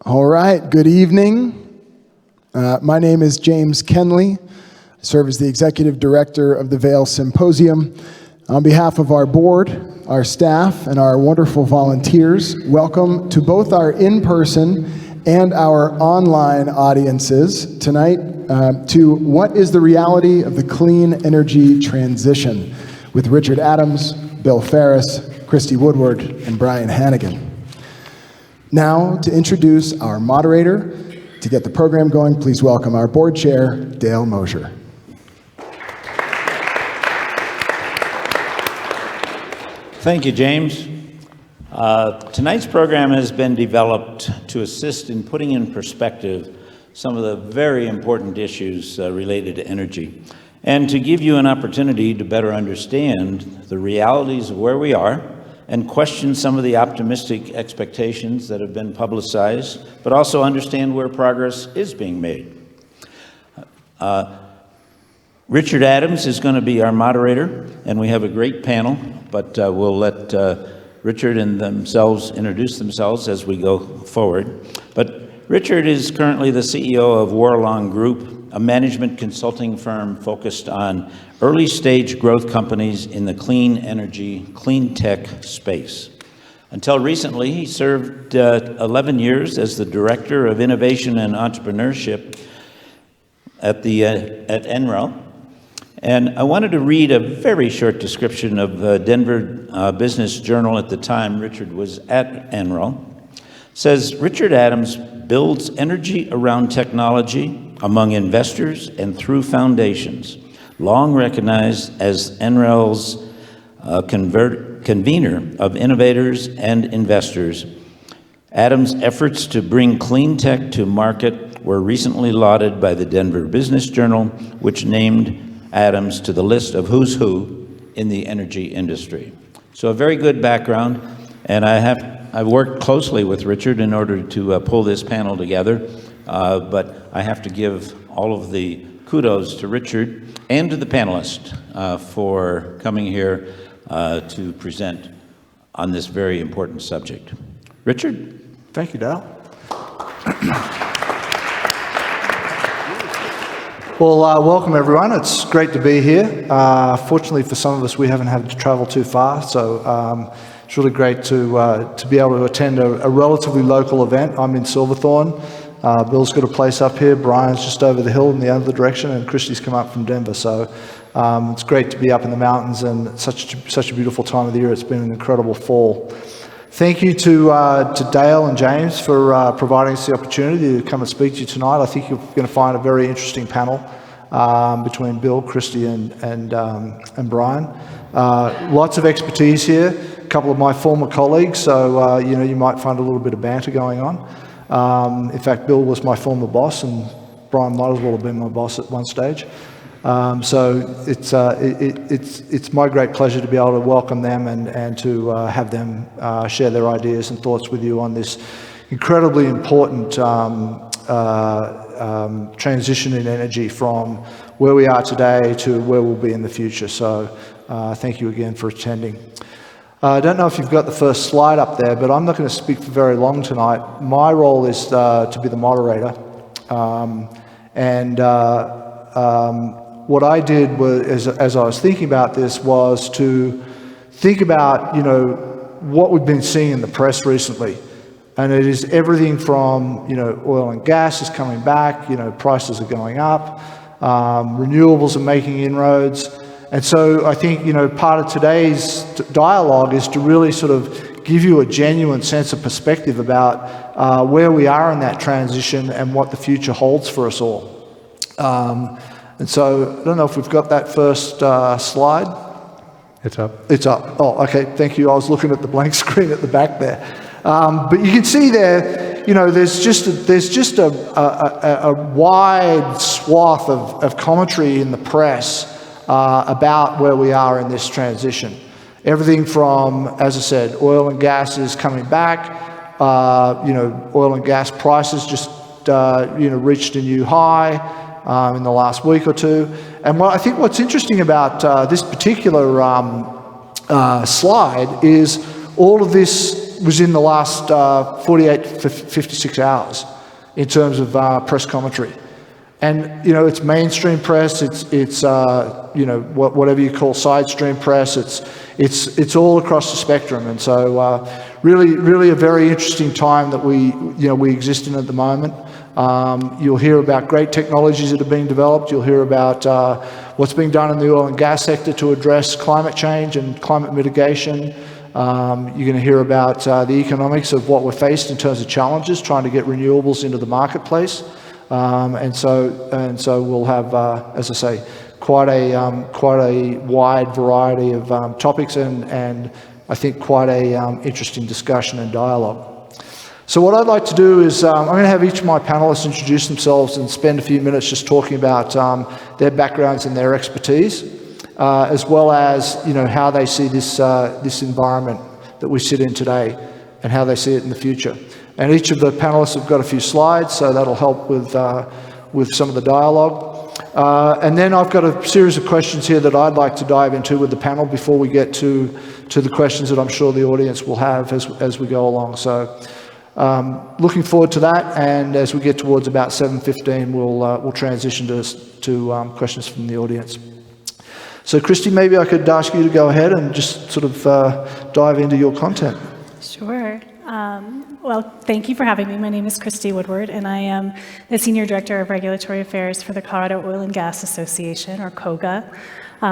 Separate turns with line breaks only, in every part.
All right, good evening. My name is James Kenley. I serve as the Executive Director of the Vail Symposium. On behalf of our board, our staff, and our wonderful volunteers, welcome to both our in-person and our online audiences tonight to What is the Reality of the Clean Energy Transition with Richard Adams, Bill Ferris, Christy Woodward, and Brian Hannigan. Now, to introduce our moderator, to get the program going, please welcome our board chair, Dale Mosher.
Thank you, James. Tonight's program has been developed to assist in putting in perspective some of the very important issues related to energy, and to give you an opportunity to better understand the realities of where we are and question some of the optimistic expectations that have been publicized, but also understand where progress is being made. Richard Adams is going to be our moderator, and we have a great panel, but we'll let Richard and themselves introduce themselves as we go forward. But Richard is currently the CEO of Warlong Group, a management consulting firm focused on early-stage growth companies in the clean energy, clean tech space. Until recently, he served 11 years as the Director of Innovation and Entrepreneurship at NREL. And I wanted to read a very short description of Denver Business Journal at the time Richard was at NREL. It says, Richard Adams builds energy around technology among investors and through foundations, long recognized as NREL's convener of innovators and investors. Adams' efforts to bring clean tech to market were recently lauded by the Denver Business Journal, which named Adams to the list of who's who in the energy industry. So a very good background, and I've worked closely with Richard in order to pull this panel together, but I have to give all of the kudos to Richard and to the panelists for coming here to present on this very important subject. Richard?
Thank you, Dale. Well, welcome everyone. It's great to be here. Fortunately for some of us, we haven't had to travel too far, so it's really great to be able to attend a relatively local event. I'm in Silverthorne. Bill's got a place up here. Brian's just over the hill in the other direction, and Christy's come up from Denver. So it's great to be up in the mountains, and it's such a beautiful time of the year. It's been an incredible fall. Thank you to Dale and James for providing us the opportunity to come and speak to you tonight. I think you're going to find a very interesting panel between Bill, Christy, and Brian. Lots of expertise here. A couple of my former colleagues, so you might find a little bit of banter going on. In fact, Bill was my former boss, and Brian might as well have been my boss at one stage. So it's my great pleasure to be able to welcome them and to have them share their ideas and thoughts with you on this incredibly important transition in energy from where we are today to where we'll be in the future. So thank you again for attending. I don't know if you've got the first slide up there, but I'm not going to speak for very long tonight. My role is to be the moderator. What I did was, as I was thinking about this, was to think about, what we've been seeing in the press recently. And it is everything from, oil and gas is coming back, prices are going up, renewables are making inroads. And so I think, part of today's dialogue is to really sort of give you a genuine sense of perspective about where we are in that transition and what the future holds for us all. And so I don't know if we've got that first slide.
It's up.
It's up. Oh, okay. Thank you. I was looking at the blank screen at the back there. But you can see there, there's just a wide swath of commentary in the press about where we are in this transition. Everything from, as I said, oil and gas is coming back. Oil and gas prices just reached a new high in the last week or two. And I think what's interesting about this particular slide is all of this was in the last 48 to 56 hours in terms of press commentary. And, you know, it's mainstream press, it's you know, whatever you call side stream press, it's all across the spectrum. And so really a very interesting time that we exist in at the moment. You'll hear about great technologies that are being developed. You'll hear about what's being done in the oil and gas sector to address climate change and climate mitigation. You're going to hear about the economics of what we're faced in terms of challenges, trying to get renewables into the marketplace. And so we'll have, as I say, quite a wide variety of topics and I think quite a interesting discussion and dialogue. So what I'd like to do is I'm going to have each of my panelists introduce themselves and spend a few minutes just talking about their backgrounds and their expertise, as well as, you know, how they see this environment that we sit in today and how they see it in the future. And each of the panelists have got a few slides, so that'll help with some of the dialogue. And then I've got a series of questions here that I'd like to dive into with the panel before we get to the questions that I'm sure the audience will have as we go along. So looking forward to that, and as we get towards about 7:15, we'll transition to questions from the audience. So Christy, maybe I could ask you to go ahead and just sort of dive into your content.
Sure. Well, thank you for having me. My name is Christy Woodward, and I am the Senior Director of Regulatory Affairs for the Colorado Oil and Gas Association, or COGA.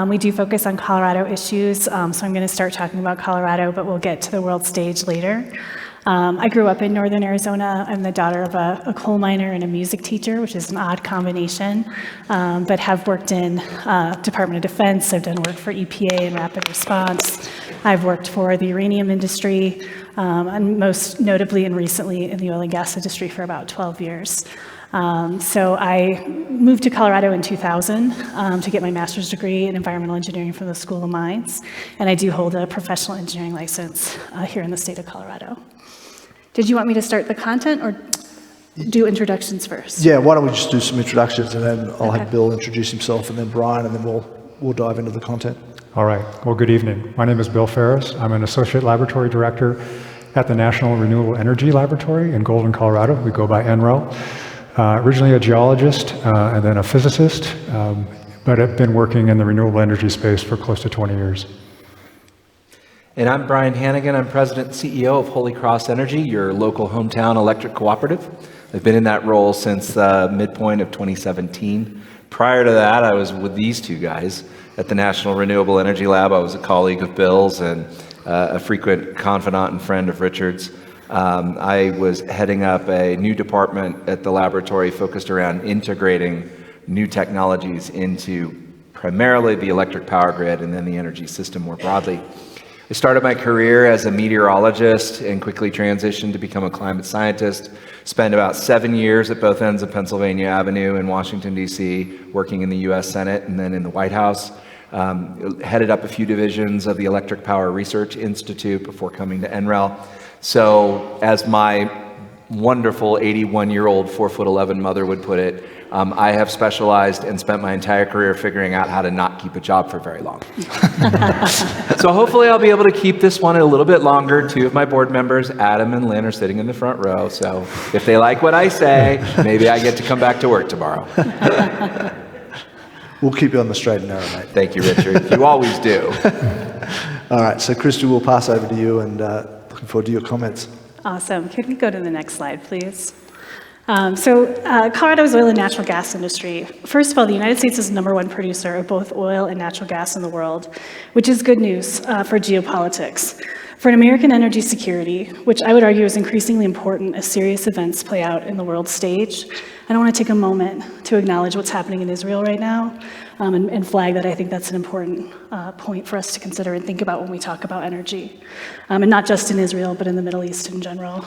We do focus on Colorado issues, so I'm going to start talking about Colorado, but we'll get to the world stage later. I grew up in northern Arizona. I'm the daughter of a coal miner and a music teacher, which is an odd combination, but have worked in Department of Defense. I've done work for EPA and Rapid Response. I've worked for the uranium industry, and most notably and recently in the oil and gas industry for about 12 years. So I moved to Colorado in 2000 to get my master's degree in environmental engineering from the School of Mines, and I do hold a professional engineering license here in the state of Colorado. Did you want me to start the content or do introductions first?
Yeah, why don't we just do some introductions, and then I'll have Bill introduce himself, and then Brian, and then we'll dive into the content.
All right. Well, good evening. My name is Bill Ferris. I'm an Associate Laboratory Director at the National Renewable Energy Laboratory in Golden, Colorado. We go by NREL. Originally a geologist and then a physicist, but I've been working in the renewable energy space for close to 20 years.
And I'm Brian Hannigan. I'm President and CEO of Holy Cross Energy, your local hometown electric cooperative. I've been in that role since midpoint of 2017. Prior to that, I was with these two guys at the National Renewable Energy Lab. I was a colleague of Bill's and a frequent confidant and friend of Richard's. I was heading up a new department at the laboratory focused around integrating new technologies into primarily the electric power grid and then the energy system more broadly. I started my career as a meteorologist and quickly transitioned to become a climate scientist. Spent about 7 years at both ends of Pennsylvania Avenue in Washington, D.C., working in the U.S. Senate and then in the White House. Headed up a few divisions of the Electric Power Research Institute before coming to NREL. So as my wonderful 81-year-old 4'11" mother would put it, I have specialized and spent my entire career figuring out how to not keep a job for very long. So hopefully I'll be able to keep this one a little bit longer. Two of my board members, Adam and Lynn, are sitting in the front row. So if they like what I say, maybe I get to come back to work tomorrow.
We'll keep you on the straight and narrow, mate.
Thank you, Richard. You always do.
All right, so Christy, we'll pass over to you, and looking forward to your comments.
Awesome. Could we go to the next slide, please? Colorado's oil and natural gas industry. First of all, the United States is the #1 producer of both oil and natural gas in the world, which is good news for geopolitics. For an American energy security, which I would argue is increasingly important as serious events play out in the world stage, I want to take a moment to acknowledge what's happening in Israel right now and flag that I think that's an important point for us to consider and think about when we talk about energy. And not just in Israel, but in the Middle East in general.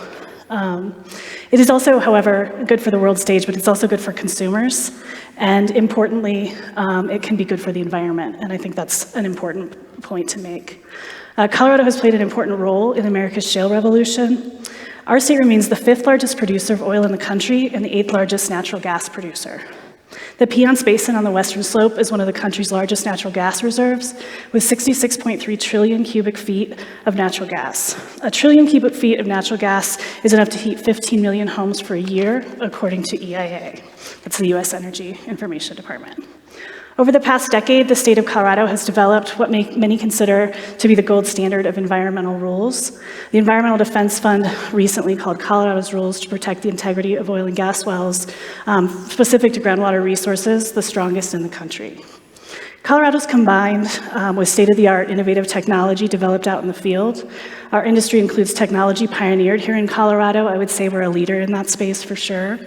It is also, however, good for the world stage, but it's also good for consumers. And importantly, it can be good for the environment. And I think that's an important point to make. Colorado has played an important role in America's shale revolution. Our state remains the 5th largest producer of oil in the country and the 8th largest natural gas producer. The Piceance Basin on the western slope is one of the country's largest natural gas reserves, with 66.3 trillion cubic feet of natural gas. A trillion cubic feet of natural gas is enough to heat 15 million homes for a year, according to EIA. That's the U.S. Energy Information Department. Over the past decade, the state of Colorado has developed what many consider to be the gold standard of environmental rules. The Environmental Defense Fund recently called Colorado's rules to protect the integrity of oil and gas wells, specific to groundwater resources, the strongest in the country. Colorado's combined with state-of-the-art innovative technology developed out in the field. Our industry includes technology pioneered here in Colorado. I would say we're a leader in that space for sure.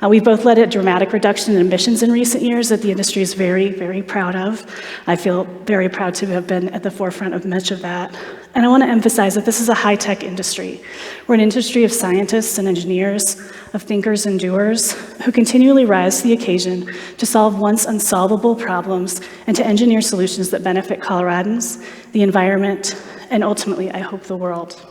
We've both led a dramatic reduction in emissions in recent years that the industry is very, very proud of. I feel very proud to have been at the forefront of much of that. And I want to emphasize that this is a high-tech industry. We're an industry of scientists and engineers, of thinkers and doers, who continually rise to the occasion to solve once unsolvable problems and to engineer solutions that benefit Coloradans, the environment, and ultimately, I hope, the world.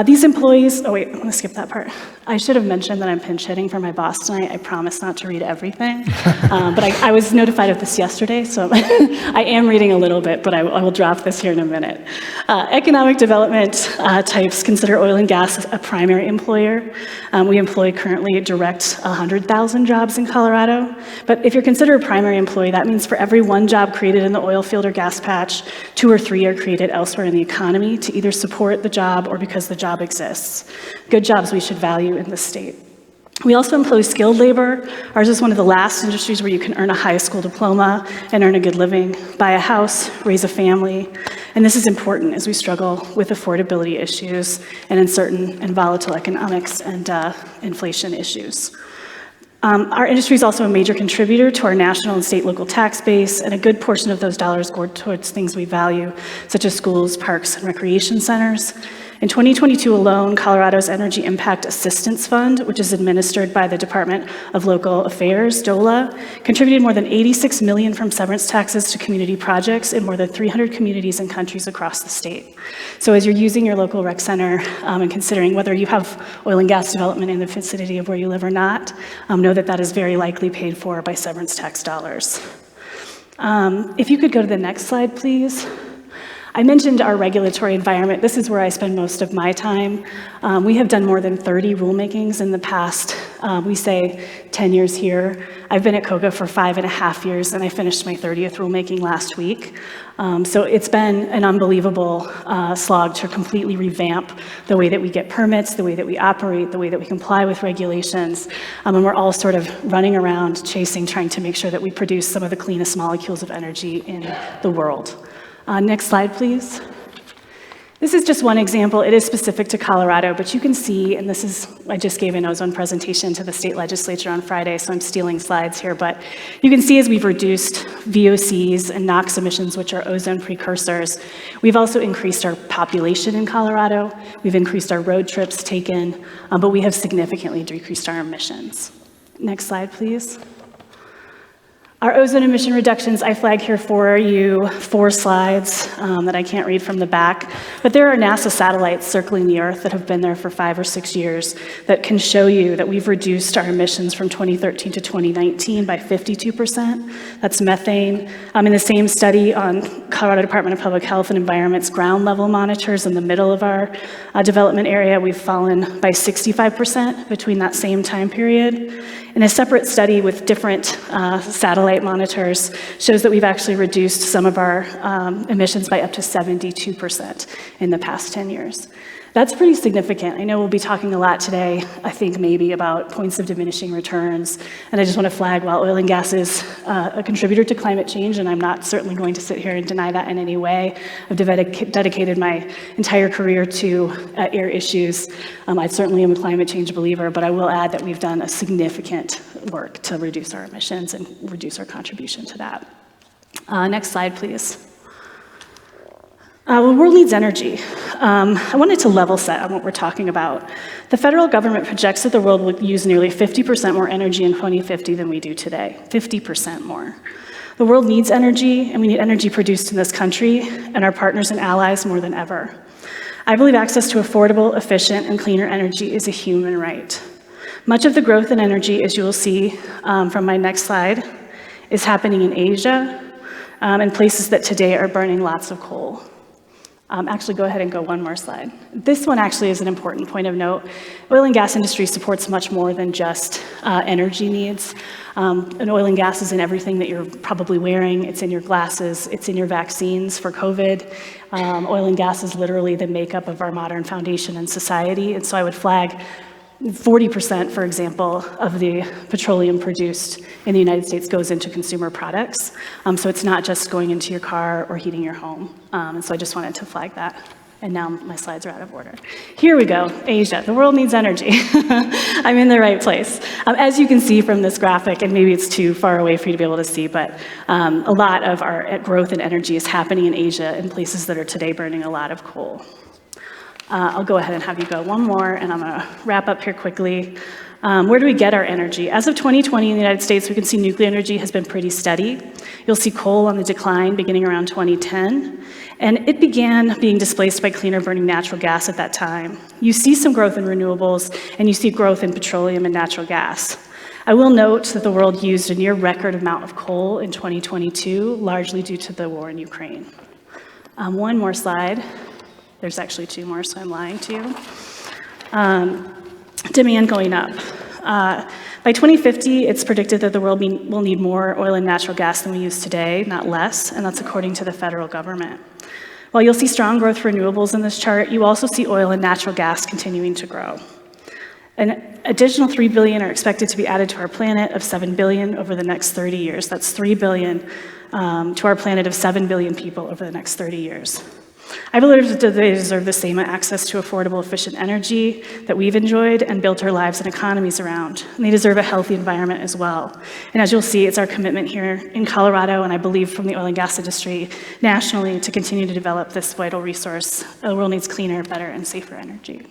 These employees, oh wait, I'm gonna skip that part. I should have mentioned that I'm pinch hitting for my boss tonight. I promise not to read everything, but I was notified of this yesterday, so I am reading a little bit, but I will drop this here in a minute. Economic development types consider oil and gas a primary employer. We employ currently direct 100,000 jobs in Colorado, but if you're considered a primary employee, that means for every one job created in the oil field or gas patch, 2 or 3 are created elsewhere in the economy to either support the job or because the job exists. Good jobs we should value in this state. We also employ skilled labor. Ours is one of the last industries where you can earn a high school diploma and earn a good living, buy a house, raise a family. And this is important as we struggle with affordability issues and uncertain and volatile economics and inflation issues. Our industry is also a major contributor to our national and state local tax base, and a good portion of those dollars go towards things we value, such as schools, parks, and recreation centers. In 2022 alone, Colorado's Energy Impact Assistance Fund, which is administered by the Department of Local Affairs, DOLA, contributed more than $86 million from severance taxes to community projects in more than 300 communities and countries across the state. So as you're using your local rec center and considering whether you have oil and gas development in the vicinity of where you live or not, know that that is very likely paid for by severance tax dollars. If you could go to the next slide, please. I mentioned our regulatory environment. This is where I spend most of my time. We have done more than 30 rulemakings in the past, we say 10 years here. I've been at COGA for 5.5 years, and I finished my 30th rulemaking last week. So it's been an unbelievable slog to completely revamp the way that we get permits, the way that we operate, the way that we comply with regulations. And we're all sort of running around chasing, trying to make sure that we produce some of the cleanest molecules of energy in the world. Next slide, please. This is just one example. It is specific to Colorado, but you can see, and this is, I just gave an ozone presentation to the state legislature on Friday, so I'm stealing slides here, but you can see as we've reduced VOCs and NOx emissions, which are ozone precursors, we've also increased our population in Colorado, we've increased our road trips taken, but we have significantly decreased our emissions. Next slide, please. Our ozone emission reductions, I flag here for you 4 slides that I can't read from the back, but there are NASA satellites circling the Earth that have been there for 5 or 6 years that can show you that we've reduced our emissions from 2013 to 2019 by 52%. That's methane. In the same study on Colorado Department of Public Health and Environment's ground level monitors in the middle of our development area, we've fallen by 65% between that same time period. And a separate study with different satellite monitors shows that we've actually reduced some of our emissions by up to 72% in the past 10 years. That's pretty significant. I know we'll be talking a lot today, I think maybe about points of diminishing returns. And I just want to flag, while oil and gas is a contributor to climate change, and I'm not certainly going to sit here and deny that in any way. I've dedicated my entire career to air issues. I certainly am a climate change believer, but I will add that we've done a significant work to reduce our emissions and reduce our contribution to that. Next slide, please. The world needs energy. I wanted to level set on what we're talking about. The federal government projects that the world will use nearly 50% more energy in 2050 than we do today, 50% more. The world needs energy, and we need energy produced in this country and our partners and allies more than ever. I believe access to affordable, efficient, and cleaner energy is a human right. Much of the growth in energy, as you will see from my next slide, is happening in Asia and places that today are burning lots of coal. Actually, go ahead and go one more slide. This one actually is an important point of note. Oil and gas industry supports much more than just energy needs. And oil and gas is in everything that you're probably wearing. It's in your glasses. It's in your vaccines for COVID. Oil and gas is literally the makeup of our modern foundation and society. And so I would flag 40%, for example, of the petroleum produced in the United States goes into consumer products. So it's not just going into your car or heating your home. And so I just wanted to flag that. And now my slides are out of order. Here we go, Asia. The world needs energy. I'm in the right place. As you can see from this graphic, and maybe it's too far away for you to be able to see, but a lot of our growth in energy is happening in Asia in places that are today burning a lot of coal. I'll go ahead and have you go one more, and I'm going to wrap up here quickly. Where do we get our energy? As of 2020 in the United States, we can see nuclear energy has been pretty steady. You'll see coal on the decline beginning around 2010, and it began being displaced by cleaner burning natural gas at that time. You see some growth in renewables, and you see growth in petroleum and natural gas. I will note that the world used a near record amount of coal in 2022, largely due to the war in Ukraine. One more slide. There's actually two more, so I'm lying to you. Demand going up. By 2050, it's predicted that the world will need more oil and natural gas than we use today, not less, and that's according to the federal government. While you'll see strong growth for renewables in this chart, you also see oil and natural gas continuing to grow. An additional 3 billion are expected to be added to our planet of 7 billion over the next 30 years. That's 3 billion to our planet of 7 billion people over the next 30 years. I believe that they deserve the same access to affordable, efficient energy that we've enjoyed and built our lives and economies around. And they deserve a healthy environment as well. And as you'll see, it's our commitment here in Colorado, and I believe from the oil and gas industry nationally, to continue to develop this vital resource. The world needs cleaner, better, and safer energy.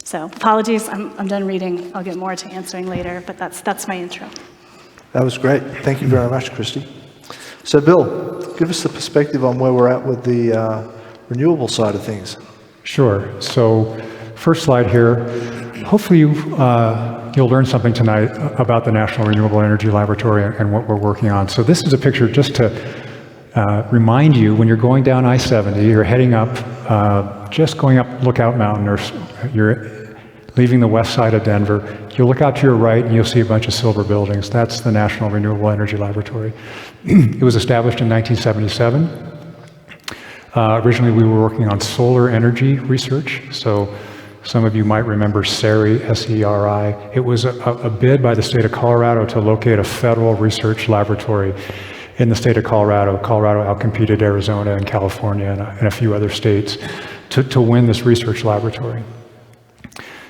So apologies, I'm done reading. I'll get more to answering later, but that's my intro.
That was great. Thank you very much, Christy. So Bill, give us the perspective on where we're at with the renewable side of things.
Sure. So first slide here. Hopefully you'll learn something tonight about the National Renewable Energy Laboratory and what we're working on. So this is a picture just to remind you, when you're going down I-70, you're heading up, just going up Lookout Mountain, or you're leaving the west side of Denver. You'll look out to your right and you'll see a bunch of silver buildings. That's the National Renewable Energy Laboratory. It was established in 1977. Originally, we were working on solar energy research. So some of you might remember SERI, S-E-R-I. It was a bid by the state of Colorado to locate a federal research laboratory in the state of Colorado. Colorado outcompeted Arizona and California and a few other states to win this research laboratory.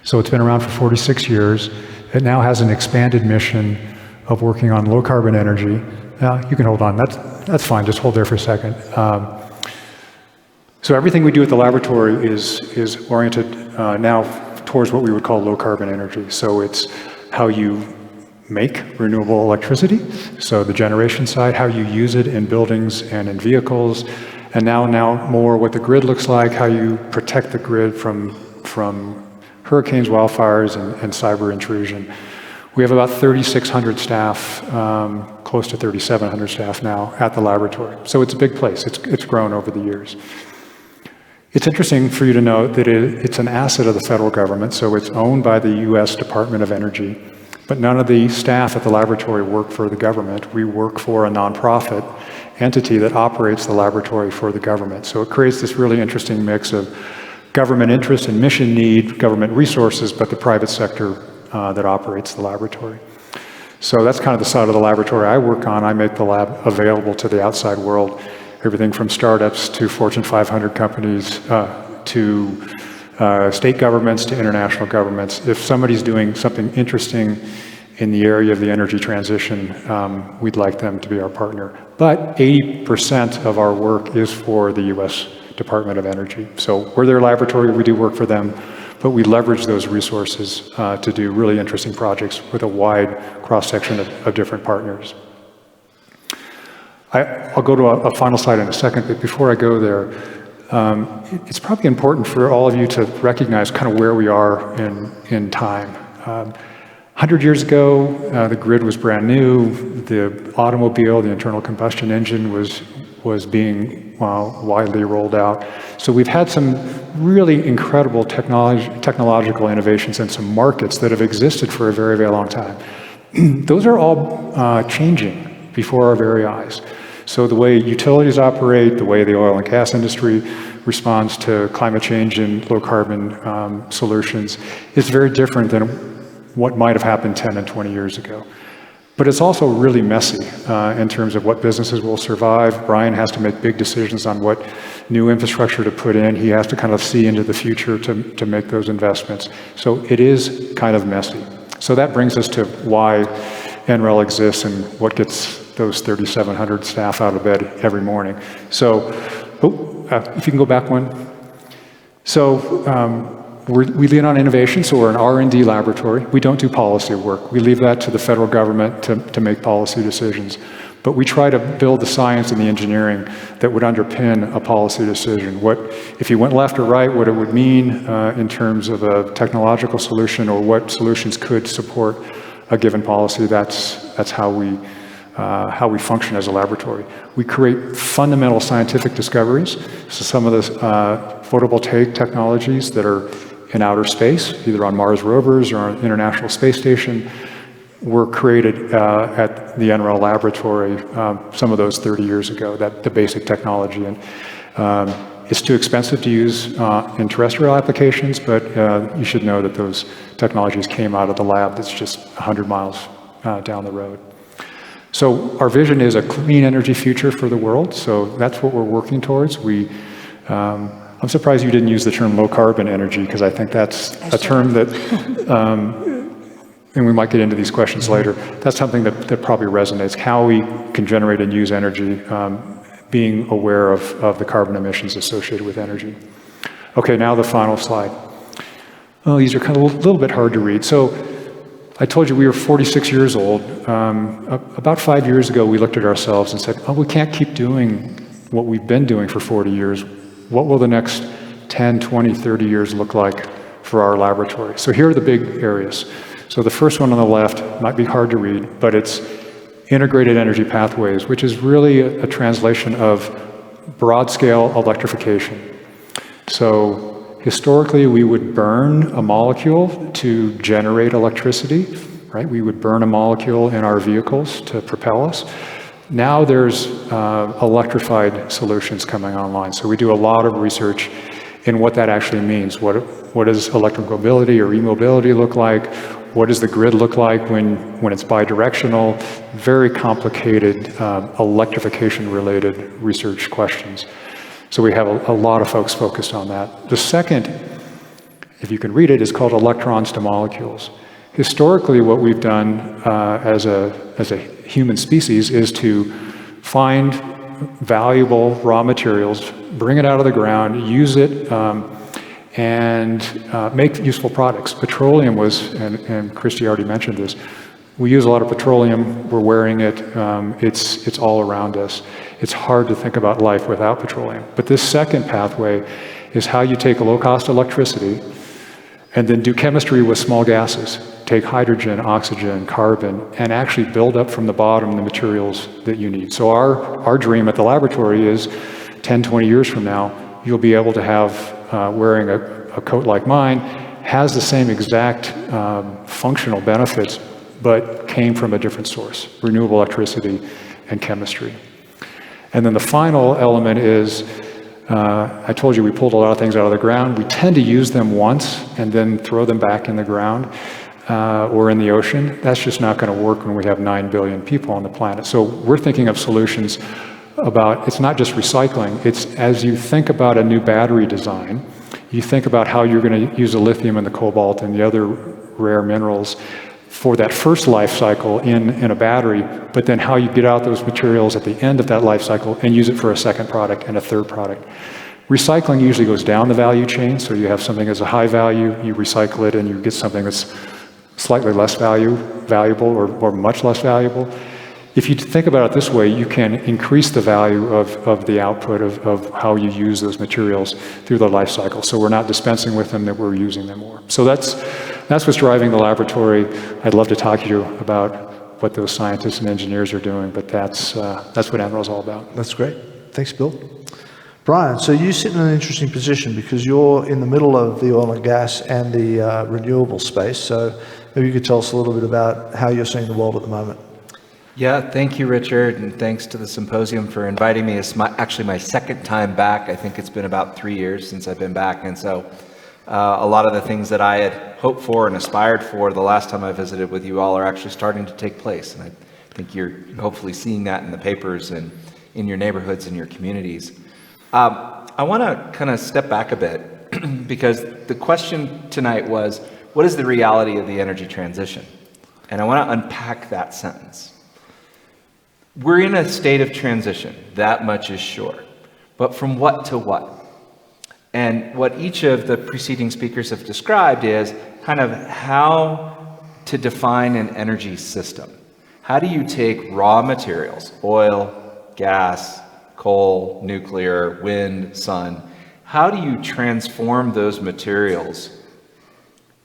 So it's been around for 46 years. It now has an expanded mission of working on low carbon energy. You can hold on, that's fine, just hold there for a second. So everything we do at the laboratory is oriented now towards what we would call low carbon energy. So it's how you make renewable electricity, so the generation side, how you use it in buildings and in vehicles, and now more what the grid looks like, how you protect the grid from hurricanes, wildfires, and cyber intrusion. We have about 3,600 staff, close to 3,700 staff now at the laboratory. So it's a big place. It's grown over the years. It's interesting for you to note that it's an asset of the federal government, so it's owned by the U.S. Department of Energy, but none of the staff at the laboratory work for the government. We work for a nonprofit entity that operates the laboratory for the government. So it creates this really interesting mix of government interest and mission need, government resources, but the private sector that operates the laboratory. So that's kind of the side of the laboratory I work on. I make the lab available to the outside world. Everything from startups to Fortune 500 companies to state governments to international governments. If somebody's doing something interesting in the area of the energy transition, we'd like them to be our partner. But 80% of our work is for the U.S. Department of Energy. So we're their laboratory, we do work for them, but we leverage those resources to do really interesting projects with a wide cross-section of different partners. I'll go to a final slide in a second, but before I go there, it's probably important for all of you to recognize kind of where we are in time. 100 years ago, the grid was brand new. The automobile, the internal combustion engine was being widely rolled out. So we've had some really incredible technological innovations and some markets that have existed for a very, very long time. Those are all changing before our very eyes. So the way utilities operate, the way the oil and gas industry responds to climate change and low carbon solutions is very different than what might have happened 10 and 20 years ago. But it's also really messy in terms of what businesses will survive. Brian has to make big decisions on what new infrastructure to put in. He has to kind of see into the future to make those investments. So it is kind of messy. So that brings us to why NREL exists and what gets those 3,700 staff out of bed every morning. So, if you can go back one. So we lean on innovation, so we're an R&D laboratory. We don't do policy work. We leave that to the federal government to make policy decisions. But we try to build the science and the engineering that would underpin a policy decision. What, if you went left or right, what it would mean in terms of a technological solution or what solutions could support a given policy, that's how we function as a laboratory. We create fundamental scientific discoveries. So some of the photovoltaic technologies that are in outer space, either on Mars rovers or on the International Space Station, were created at the NREL laboratory, some of those 30 years ago, the basic technology. And it's too expensive to use in terrestrial applications, but you should know that those technologies came out of the lab that's just 100 miles down the road. So our vision is a clean energy future for the world, so that's what we're working towards. I'm surprised you didn't use the term low carbon energy, because I think that's a term that, and we might get into these questions later, that's something that probably resonates, how we can generate and use energy, being aware of the carbon emissions associated with energy. Okay, now the final slide. Oh, these are kind of a little bit hard to read. So I told you we were 46 years old. About 5 years ago, we looked at ourselves and said, oh, we can't keep doing what we've been doing for 40 years. What will the next 10, 20, 30 years look like for our laboratory? So here are the big areas. So the first one on the left might be hard to read, but it's integrated energy pathways, which is really a translation of broad-scale electrification. So historically, we would burn a molecule to generate electricity, right? We would burn a molecule in our vehicles to propel us. Now there's electrified solutions coming online. So we do a lot of research in what that actually means. What does electromobility or e-mobility look like? What does the grid look like when it's bidirectional? Very complicated electrification-related research questions. So we have a lot of folks focused on that. The second, if you can read it, is called electrons to molecules. Historically, what we've done as a human species is to find valuable raw materials, bring it out of the ground, use it, and make useful products. Petroleum was, and Christy already mentioned this, we use a lot of petroleum, we're wearing it, it's all around us. It's hard to think about life without petroleum. But this second pathway is how you take a low-cost electricity and then do chemistry with small gases. Take hydrogen, oxygen, carbon, and actually build up from the bottom the materials that you need. So our dream at the laboratory is 10, 20 years from now, you'll be able to have, wearing a coat like mine, has the same exact functional benefits, but came from a different source, renewable electricity and chemistry. And then the final element is, I told you we pulled a lot of things out of the ground. We tend to use them once and then throw them back in the ground or in the ocean. That's just not going to work when we have 9 billion people on the planet. So we're thinking of solutions about, it's not just recycling, it's as you think about a new battery design, you think about how you're going to use the lithium and the cobalt and the other rare minerals for that first life cycle in a battery, but then how you get out those materials at the end of that life cycle and use it for a second product and a third product. Recycling usually goes down the value chain, so you have something as a high value, you recycle it and you get something that's slightly less valuable or much less valuable. If you think about it this way, you can increase the value of the output of how you use those materials through the life cycle. So we're not dispensing with them, that we're using them more. So that's that's what's driving the laboratory. I'd love to talk to you about what those scientists and engineers are doing, but that's what NREL's all about.
That's great. Thanks, Bill. Brian, so you sit in an interesting position because you're in the middle of the oil and gas and the renewable space. So maybe you could tell us a little bit about how you're seeing the world at the moment.
Yeah, thank you, Richard, and thanks to the symposium for inviting me. It's actually my second time back. I think it's been about 3 years since I've been back, and so a lot of the things that I had hoped for and aspired for the last time I visited with you all are actually starting to take place, and I think you're hopefully seeing that in the papers and in your neighborhoods and your communities. I want to kind of step back a bit because the question tonight was, what is the reality of the energy transition? And I want to unpack that sentence. We're in a state of transition, that much is sure. But from what to what? And what each of the preceding speakers have described is kind of how to define an energy system. How do you take raw materials, oil, gas, coal, nuclear, wind, sun, how do you transform those materials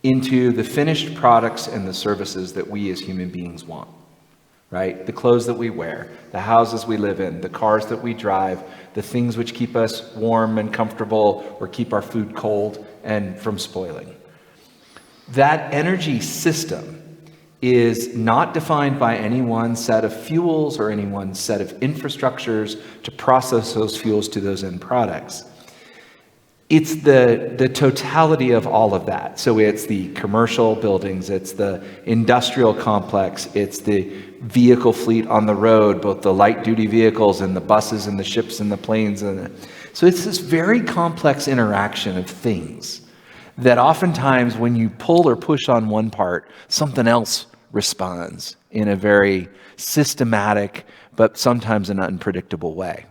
into the finished products and the services that we as human beings want? Right? The clothes that we wear, the houses we live in, the cars that we drive, the things which keep us warm and comfortable or keep our food cold and from spoiling. That energy system is not defined by any one set of fuels or any one set of infrastructures to process those fuels to those end products. It's the totality of all of that. So it's the commercial buildings, it's the industrial complex, it's the vehicle fleet on the road, both the light duty vehicles and the buses and the ships and the planes. So it's this very complex interaction of things that oftentimes when you pull or push on one part, something else responds in a very systematic, but sometimes an unpredictable way.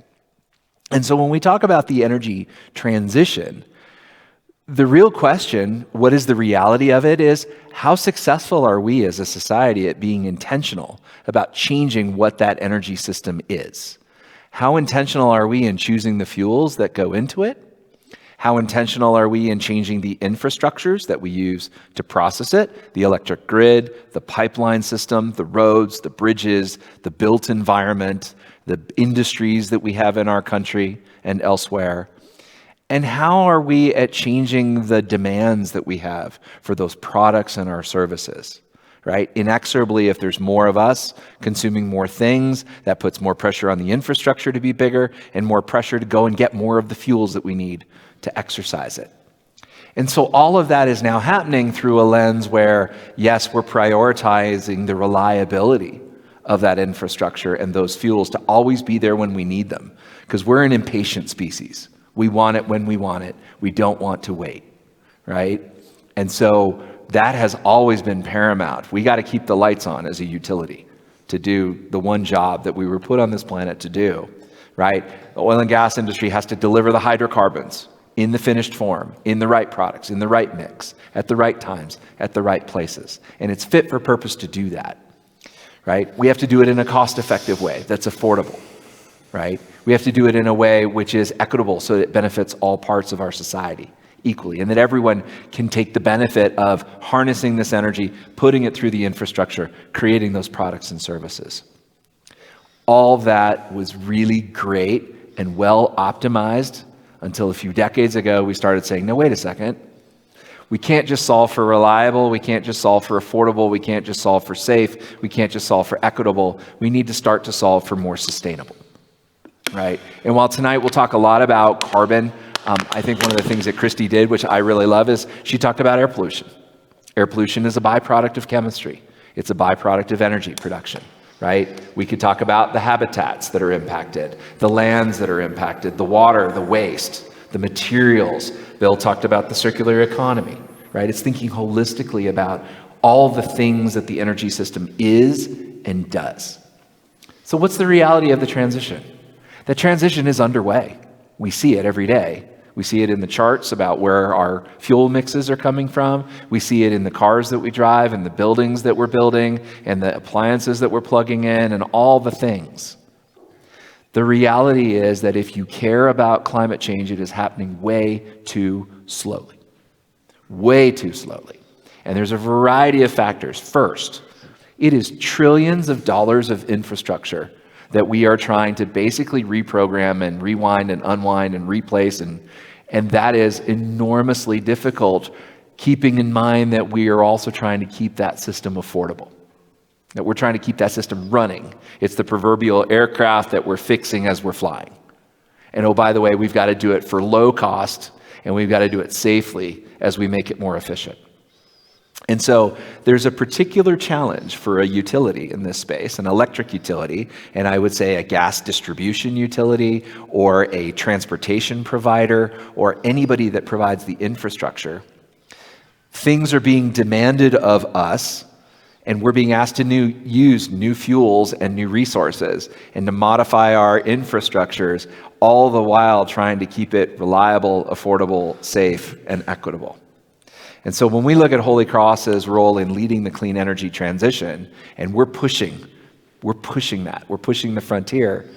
And so when we talk about the energy transition, the real question, what is the reality of it, is how successful are we as a society at being intentional about changing what that energy system is? How intentional are we in choosing the fuels that go into it? How intentional are we in changing the infrastructures that we use to process it? The electric grid, the pipeline system, the roads, the bridges, the built environment, the industries that we have in our country and elsewhere. And how are we at changing the demands that we have for those products and our services, right? Inexorably, if there's more of us consuming more things, that puts more pressure on the infrastructure to be bigger and more pressure to go and get more of the fuels that we need to exercise it. And so all of that is now happening through a lens where, yes, we're prioritizing the reliability of that infrastructure and those fuels to always be there when we need them, because we're an impatient species. We want it when we want it. We don't want to wait, right? And so that has always been paramount. We got to keep the lights on as a utility to do the one job that we were put on this planet to do, right? The oil and gas industry has to deliver the hydrocarbons in the finished form, in the right products, in the right mix, at the right times, at the right places. And it's fit for purpose to do that, right? We have to do it in a cost-effective way that's affordable, right? We have to do it in a way which is equitable so that it benefits all parts of our society equally, and that everyone can take the benefit of harnessing this energy, putting it through the infrastructure, creating those products and services. All that was really great and well optimized until a few decades ago we started saying, no, wait a second. We can't just solve for reliable, we can't just solve for affordable, we can't just solve for safe, we can't just solve for equitable. We need to start to solve for more sustainable, right? And while tonight we'll talk a lot about carbon, I think one of the things that Christy did, which I really love, is she talked about air pollution. Air pollution is a byproduct of chemistry. It's a byproduct of energy production, right? We could talk about the habitats that are impacted, the lands that are impacted, the water, the waste, the materials. Bill talked about the circular economy, right? It's thinking holistically about all the things that the energy system is and does. So what's the reality of the transition? The transition is underway. We see it every day. We see it in the charts about where our fuel mixes are coming from. We see it in the cars that we drive and the buildings that we're building and the appliances that we're plugging in and all the things. The reality is that if you care about climate change, it is happening way too slowly. Way too slowly. And there's a variety of factors. First, it is trillions of dollars of infrastructure that we are trying to basically reprogram and rewind and unwind and replace, and that is enormously difficult, keeping in mind that we are also trying to keep that system affordable, that we're trying to keep that system running. It's the proverbial aircraft that we're fixing as we're flying. And oh, by the way, we've got to do it for low cost, and we've got to do it safely as we make it more efficient. And so there's a particular challenge for a utility in this space, an electric utility, and I would say a gas distribution utility or a transportation provider or anybody that provides the infrastructure. Things are being demanded of us, and we're being asked to use new fuels and new resources and to modify our infrastructures, all the while trying to keep it reliable, affordable, safe, and equitable. And so when we look at Holy Cross's role in leading the clean energy transition, and we're pushing the frontier,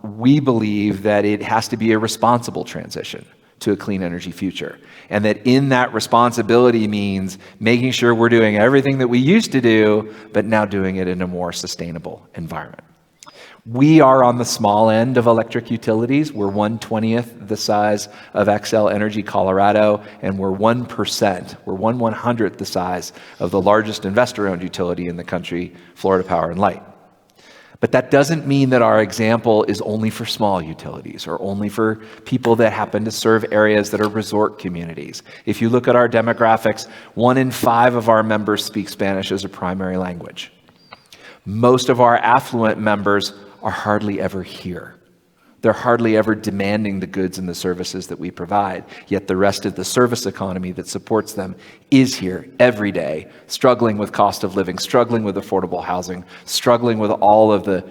we believe that it has to be a responsible transition to a clean energy future. And that in that responsibility means making sure we're doing everything that we used to do, but now doing it in a more sustainable environment. We are on the small end of electric utilities. We're 1/20th the size of Xcel Energy Colorado, and we're 1%. We're 1/100th the size of the largest investor-owned utility in the country, Florida Power and Light. But that doesn't mean that our example is only for small utilities or only for people that happen to serve areas that are resort communities. If you look at our demographics, 1 in 5 of our members speak Spanish as a primary language. Most of our affluent members are hardly ever here. They're hardly ever demanding the goods and the services that we provide, yet the rest of the service economy that supports them is here every day, struggling with cost of living, struggling with affordable housing, struggling with all of the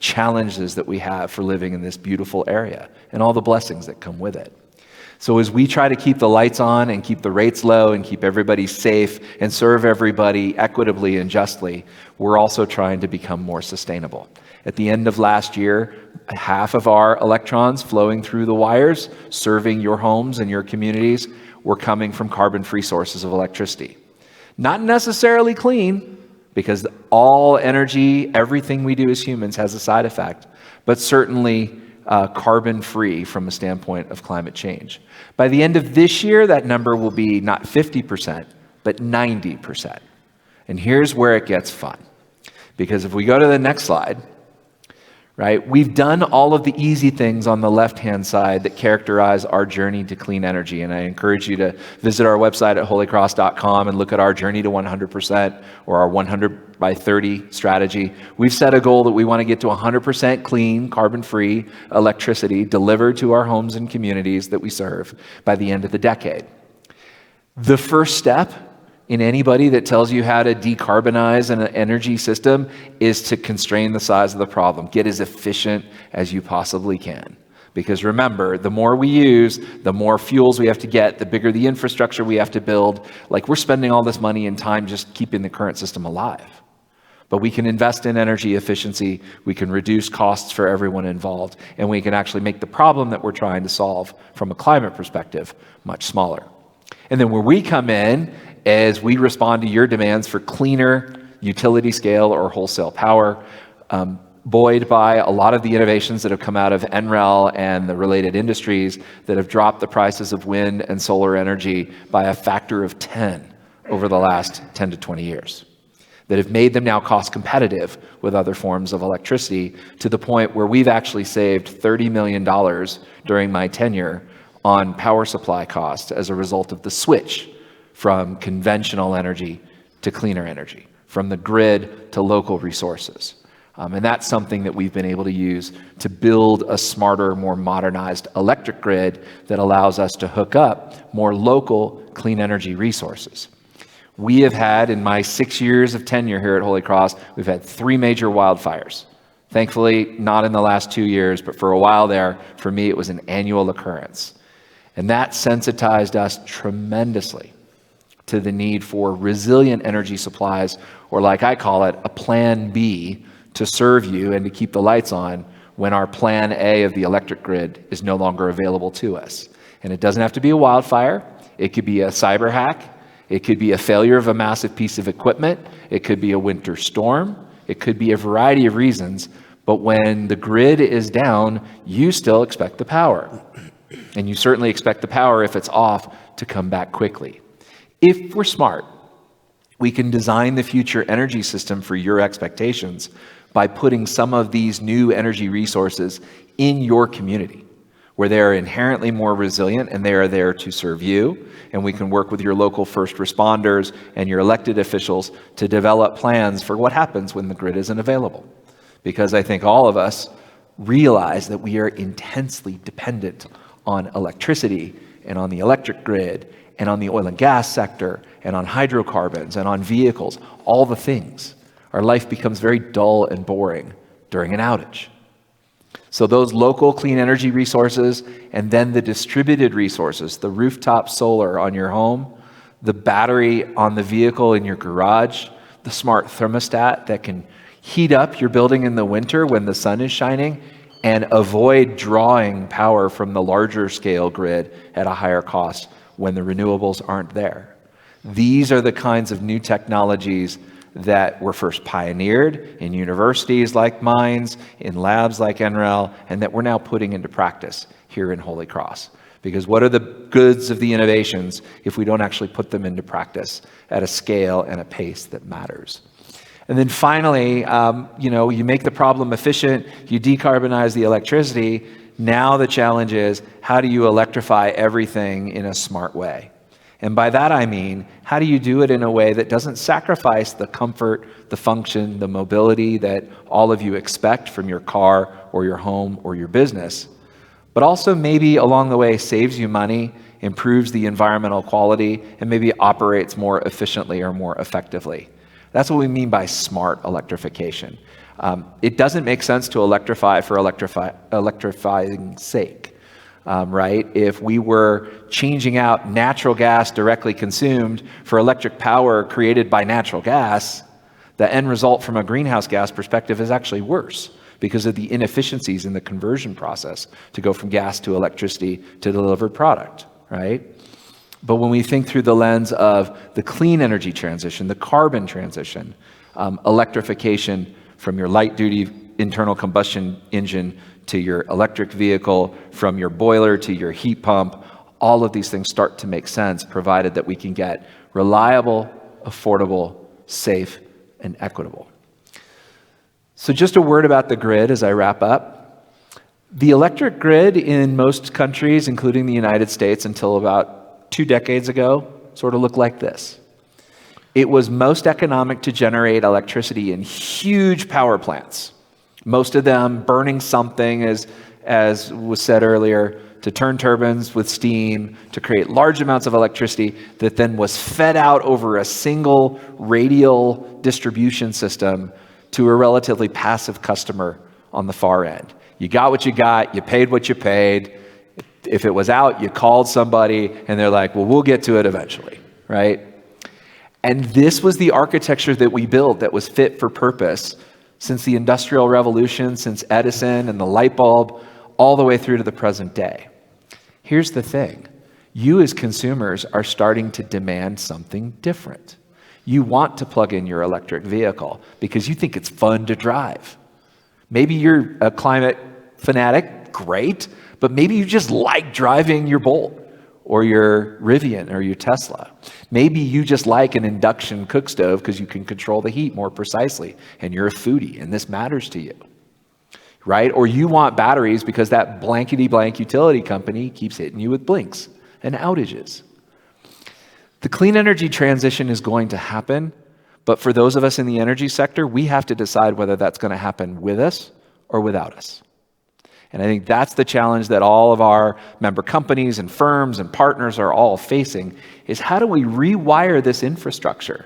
challenges that we have for living in this beautiful area and all the blessings that come with it. So as we try to keep the lights on and keep the rates low and keep everybody safe and serve everybody equitably and justly, we're also trying to become more sustainable. At the end of last year, half of our electrons flowing through the wires, serving your homes and your communities, were coming from carbon-free sources of electricity. Not necessarily clean, because all energy, everything we do as humans has a side effect, but certainly carbon-free from a standpoint of climate change. By the end of this year, that number will be not 50%, but 90%. And here's where it gets fun. Because if we go to the next slide, right, we've done all of the easy things on the left-hand side that characterize our journey to clean energy. And I encourage you to visit our website at holycross.com and look at our journey to 100% or our 100 by 30 strategy. We've set a goal that we want to get to 100% clean, carbon-free electricity delivered to our homes and communities that we serve by the end of the decade. The first step in anybody that tells you how to decarbonize an energy system is to constrain the size of the problem. Get as efficient as you possibly can. Because remember, the more we use, the more fuels we have to get, the bigger the infrastructure we have to build. Like, we're spending all this money and time just keeping the current system alive. But we can invest in energy efficiency, we can reduce costs for everyone involved, and we can actually make the problem that we're trying to solve from a climate perspective much smaller. And then where we come in as we respond to your demands for cleaner utility scale or wholesale power, buoyed by a lot of the innovations that have come out of NREL and the related industries that have dropped the prices of wind and solar energy by a factor of 10 over the last 10 to 20 years, that have made them now cost competitive with other forms of electricity, to the point where we've actually saved $30 million during my tenure on power supply costs as a result of the switch from conventional energy to cleaner energy, from the grid to local resources. And that's something that we've been able to use to build a smarter, more modernized electric grid that allows us to hook up more local clean energy resources. We have had, in my 6 years of tenure here at Holy Cross, we've had 3 major wildfires. Thankfully, not in the last 2 years, but for a while there, for me, it was an annual occurrence. And that sensitized us tremendously to the need for resilient energy supplies, or like I call it, a plan B to serve you and to keep the lights on when our plan A of the electric grid is no longer available to us. And it doesn't have to be a wildfire. It could be a cyber hack. It could be a failure of a massive piece of equipment. It could be a winter storm. It could be a variety of reasons. But when the grid is down, you still expect the power. And you certainly expect the power, if it's off, to come back quickly. If we're smart, we can design the future energy system for your expectations by putting some of these new energy resources in your community, where they are inherently more resilient and they are there to serve you. And we can work with your local first responders and your elected officials to develop plans for what happens when the grid isn't available. Because I think all of us realize that we are intensely dependent on electricity and on the electric grid and on the oil and gas sector and on hydrocarbons and on vehicles, all the things. Our life becomes very dull and boring during an outage. So those local clean energy resources and then the distributed resources, the rooftop solar on your home, the battery on the vehicle in your garage, the smart thermostat that can heat up your building in the winter when the sun is shining and avoid drawing power from the larger scale grid at a higher cost when the renewables aren't there. These are the kinds of new technologies that were first pioneered in universities like mines, in labs like NREL, and that we're now putting into practice here in Holy Cross. Because what are the goods of the innovations if we don't actually put them into practice at a scale and a pace that matters? And then finally, you make the problem efficient, you decarbonize the electricity. Now the challenge is, how do you electrify everything in a smart way? And by that I mean, how do you do it in a way that doesn't sacrifice the comfort, the function, the mobility that all of you expect from your car or your home or your business, but also maybe along the way saves you money, improves the environmental quality, and maybe operates more efficiently or more effectively. That's what we mean by smart electrification. It doesn't make sense to electrify for electrifying's sake. Right? If we were changing out natural gas directly consumed for electric power created by natural gas, the end result from a greenhouse gas perspective is actually worse because of the inefficiencies in the conversion process to go from gas to electricity to deliver product, right? But when we think through the lens of the clean energy transition, the carbon transition, electrification from your light-duty internal combustion engine to your electric vehicle, from your boiler to your heat pump, all of these things start to make sense, provided that we can get reliable, affordable, safe, and equitable. So just a word about the grid as I wrap up. The electric grid in most countries, including the United States, until about 2 decades ago, sort of looked like this. It was most economic to generate electricity in huge power plants, most of them burning something, as was said earlier, to turn turbines with steam, to create large amounts of electricity that then was fed out over a single radial distribution system to a relatively passive customer on the far end. You got what you got, you paid what you paid. If it was out, you called somebody, and they're like, well, we'll get to it eventually, right? And this was the architecture that we built that was fit for purpose since the Industrial Revolution, since Edison and the light bulb, all the way through to the present day. Here's the thing. You as consumers are starting to demand something different. You want to plug in your electric vehicle because you think it's fun to drive. Maybe you're a climate fanatic, great, but maybe you just like driving your Bolt or your Rivian or your Tesla. Maybe you just like an induction cook stove because you can control the heat more precisely and you're a foodie and this matters to you, right? Or you want batteries because that blankety blank utility company keeps hitting you with blinks and outages. The clean energy transition is going to happen, but for those of us in the energy sector, we have to decide whether that's going to happen with us or without us. And I think that's the challenge that all of our member companies and firms and partners are all facing, is how do we rewire this infrastructure?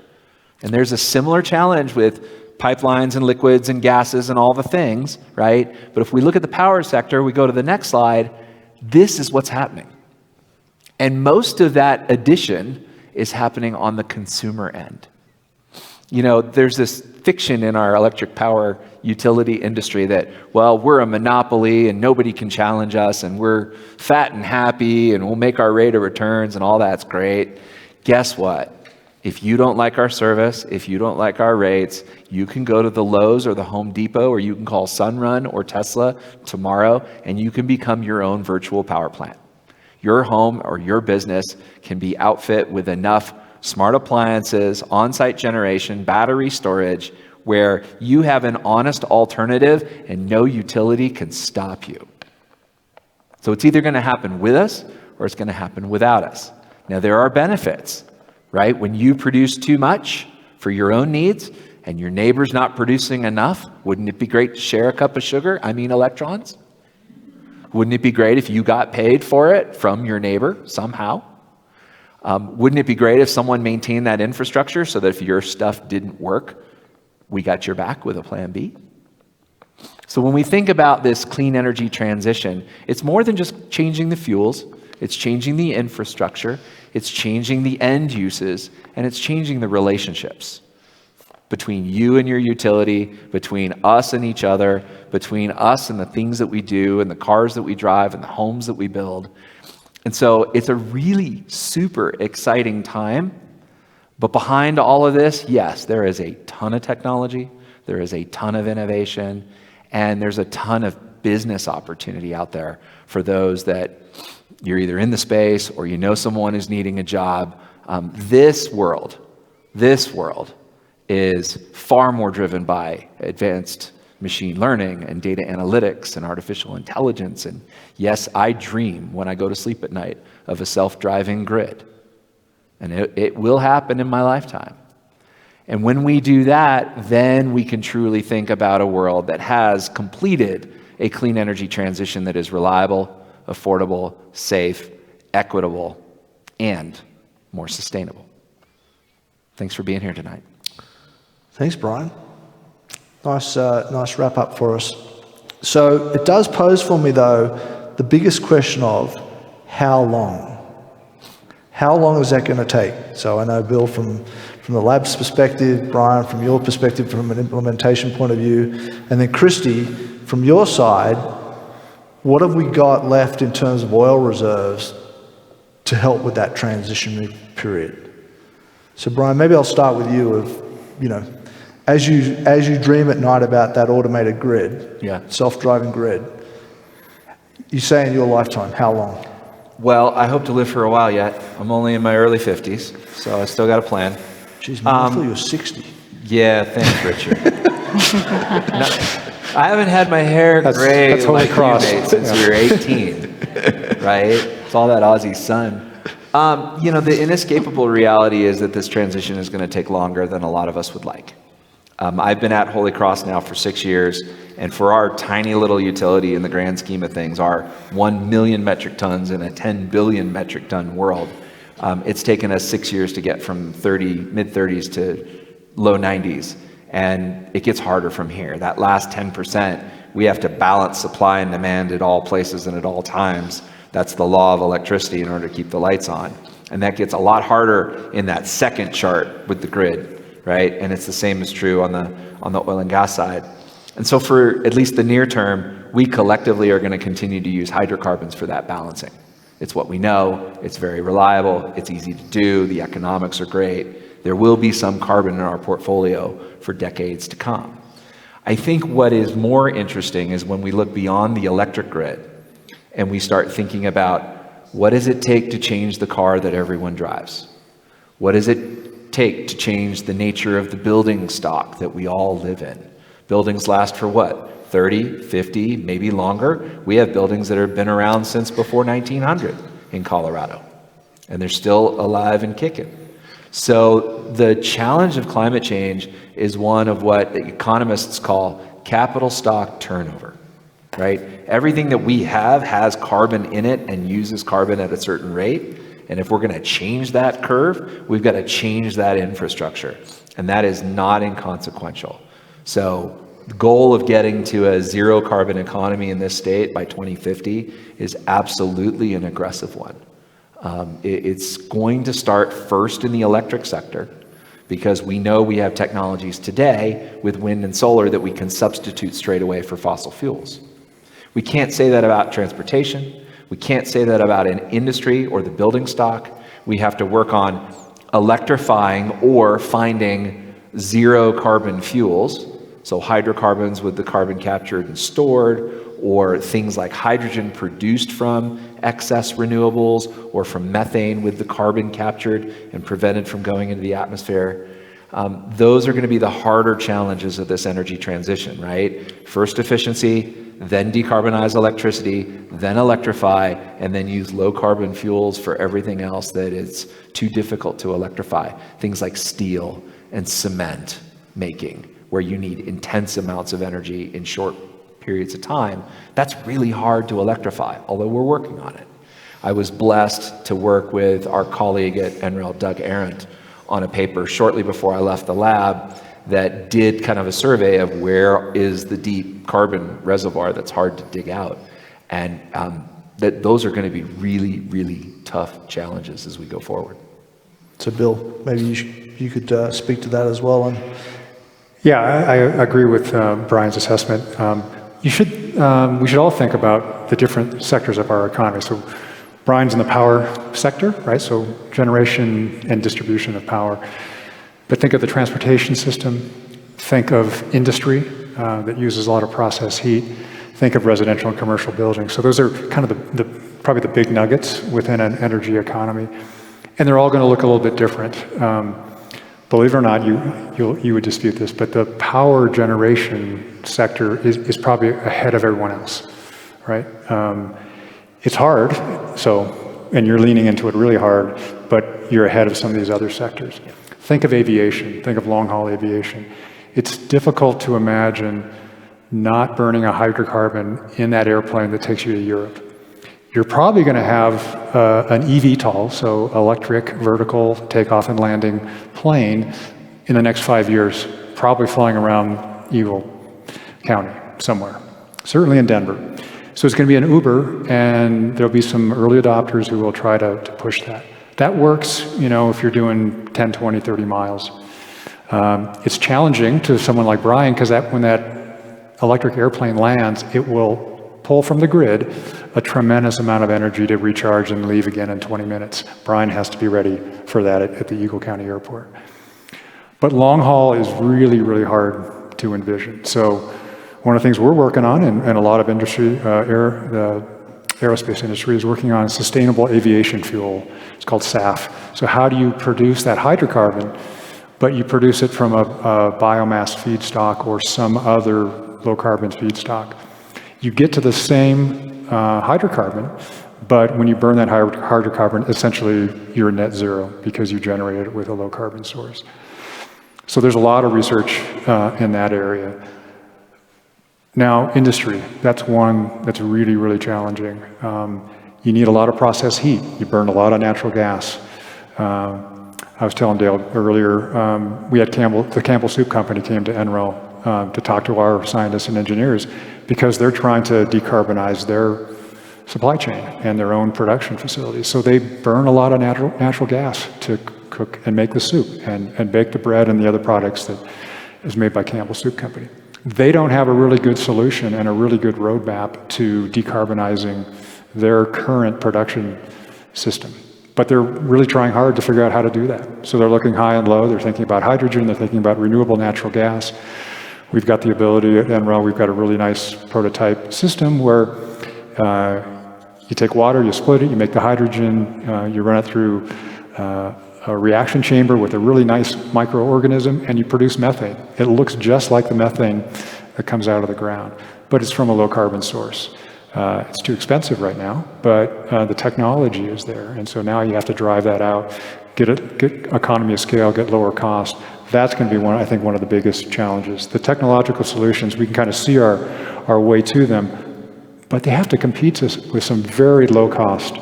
And there's a similar challenge with pipelines and liquids and gases and all the things, right? But if we look at the power sector, we go to the next slide, this is what's happening. And most of that addition is happening on the consumer end. You know, there's this fiction in our electric power utility industry that, well, we're a monopoly and nobody can challenge us and we're fat and happy and we'll make our rate of returns and all that's great. Guess what? If you don't like our service, if you don't like our rates, you can go to the Lowe's or the Home Depot, or you can call Sunrun or Tesla tomorrow, and you can become your own virtual power plant. Your home or your business can be outfit with enough smart appliances, on-site generation, battery storage, where you have an honest alternative and no utility can stop you. So it's either going to happen with us or it's going to happen without us. Now, there are benefits, right? When you produce too much for your own needs and your neighbor's not producing enough, wouldn't it be great to share a cup of sugar? I mean electrons. Wouldn't it be great if you got paid for it from your neighbor somehow? Wouldn't it be great if someone maintained that infrastructure so that if your stuff didn't work, we got your back with a plan B? So when we think about this clean energy transition, it's more than just changing the fuels. It's changing the infrastructure, it's changing the end uses, and it's changing the relationships between you and your utility, between us and each other, between us and the things that we do, and the cars that we drive, and the homes that we build. And so it's a really super exciting time. But behind all of this, yes, there is a ton of technology, there is a ton of innovation, and there's a ton of business opportunity out there for those that you're either in the space or you know someone who's needing a job. This world is far more driven by advanced machine learning and data analytics and artificial intelligence. And yes, I dream when I go to sleep at night of a self-driving grid. And it will happen in my lifetime. And when we do that, then we can truly think about a world that has completed a clean energy transition that is reliable, affordable, safe, equitable, and more sustainable. Thanks for being here tonight.
Thanks, Brian. Nice wrap up for us. So it does pose for me, though, the biggest question of how long? How long is that going to take? So I know, Bill, from the lab's perspective, Brian, from your perspective, from an implementation point of view, and then Christy, from your side, what have we got left in terms of oil reserves to help with that transition period? So Brian, maybe I'll start with you. As you dream at night about that automated grid, self-driving grid, you say in your lifetime, how long?
Well, I hope to live for a while yet. I'm only in my early 50s, so I still got a plan.
Jeez, man, I thought you were 60.
Yeah, thanks, Richard. I haven't had my hair gray like you made since you were 18, right? It's all that Aussie sun. The inescapable reality is that this transition is going to take longer than a lot of us would like. I've been at Holy Cross now for 6 years, and for our tiny little utility in the grand scheme of things, our 1 million metric tons in a 10 billion metric ton world, it's taken us 6 years to get from mid-30s to low 90s, and it gets harder from here. That last 10%, we have to balance supply and demand at all places and at all times. That's the law of electricity in order to keep the lights on. And that gets a lot harder in that second chart with the grid. Right? And it's the same is true on the oil and gas side. And so for at least the near term, we collectively are going to continue to use hydrocarbons for that balancing. It's what we know, it's very reliable, it's easy to do, the economics are great. There will be some carbon in our portfolio for decades to come. I think what is more interesting is when we look beyond the electric grid and we start thinking about what does it take to change the car that everyone drives? What does it take to change the nature of the building stock that we all live in? Buildings last for what? 30, 50, maybe longer? We have buildings that have been around since before 1900 in Colorado, and they're still alive and kicking. So the challenge of climate change is one of what economists call capital stock turnover, right? Everything that we have has carbon in it and uses carbon at a certain rate. And if we're going to change that curve, we've got to change that infrastructure. And that is not inconsequential. So the goal of getting to a zero carbon economy in this state by 2050 is absolutely an aggressive one. It's going to start first in the electric sector because we know we have technologies today with wind and solar that we can substitute straight away for fossil fuels. We can't say that about transportation. We can't say that about an industry or the building stock. We have to work on electrifying or finding zero carbon fuels, so hydrocarbons with the carbon captured and stored, or things like hydrogen produced from excess renewables, or from methane with the carbon captured and prevented from going into the atmosphere. Those are going to be the harder challenges of this energy transition, right? First efficiency, then decarbonize electricity, then electrify, and then use low carbon fuels for everything else that is too difficult to electrify. Things like steel and cement making, where you need intense amounts of energy in short periods of time. That's really hard to electrify, although we're working on it. I was blessed to work with our colleague at NREL, Doug Arendt, on a paper shortly before I left the lab that did kind of a survey of where is the deep carbon reservoir that's hard to dig out. And that those are going to be really, really tough challenges as we go forward.
So Bill, maybe you could speak to that as well.
Yeah, I agree with Brian's assessment. We should all think about the different sectors of our economy. So Brian's in the power sector, right? So generation and distribution of power. But think of the transportation system, think of industry that uses a lot of process heat, think of residential and commercial buildings. So those are kind of probably the big nuggets within an energy economy. And they're all going to look a little bit different. Believe it or not, you would dispute this, but the power generation sector is probably ahead of everyone else, right? It's hard, and you're leaning into it really hard, but you're ahead of some of these other sectors. Think of aviation, think of long-haul aviation. It's difficult to imagine not burning a hydrocarbon in that airplane that takes you to Europe. You're probably going to have an eVTOL, so electric vertical takeoff and landing plane in the next 5 years, probably flying around Eagle County somewhere, certainly in Denver. So it's going to be an Uber, and there'll be some early adopters who will try to push that. That works, if you're doing 10, 20, 30 miles. It's challenging to someone like Brian, because when that electric airplane lands, it will pull from the grid a tremendous amount of energy to recharge and leave again in 20 minutes. Brian has to be ready for that at the Eagle County Airport. But long haul is really, really hard to envision. So one of the things we're working on, and a lot of industry, the aerospace industry is working on sustainable aviation fuel. It's called SAF. So how do you produce that hydrocarbon, but you produce it from a biomass feedstock or some other low carbon feedstock? You get to the same hydrocarbon, but when you burn that hydrocarbon, essentially you're net zero because you generated it with a low carbon source. So there's a lot of research in that area. Now, industry, that's one that's really, really challenging. You need a lot of process heat. You burn a lot of natural gas. I was telling Dale earlier, we had the Campbell Soup Company came to NREL to talk to our scientists and engineers because they're trying to decarbonize their supply chain and their own production facilities. So they burn a lot of natural gas to cook and make the soup and bake the bread and the other products that is made by Campbell Soup Company. They don't have a really good solution and a really good roadmap to decarbonizing their current production system. But they're really trying hard to figure out how to do that. So they're looking high and low. They're thinking about hydrogen. They're thinking about renewable natural gas. We've got the ability at NREL, we've got a really nice prototype system where you take water, you split it, you make the hydrogen, you run it through a reaction chamber with a really nice microorganism, and you produce methane. It looks just like the methane that comes out of the ground, but it's from a low carbon source. It's too expensive right now, but the technology is there. And so now you have to drive that out, get economy of scale, get lower cost. That's going to be I think one of the biggest challenges. The technological solutions, we can kind of see our way to them, but they have to compete with some very low cost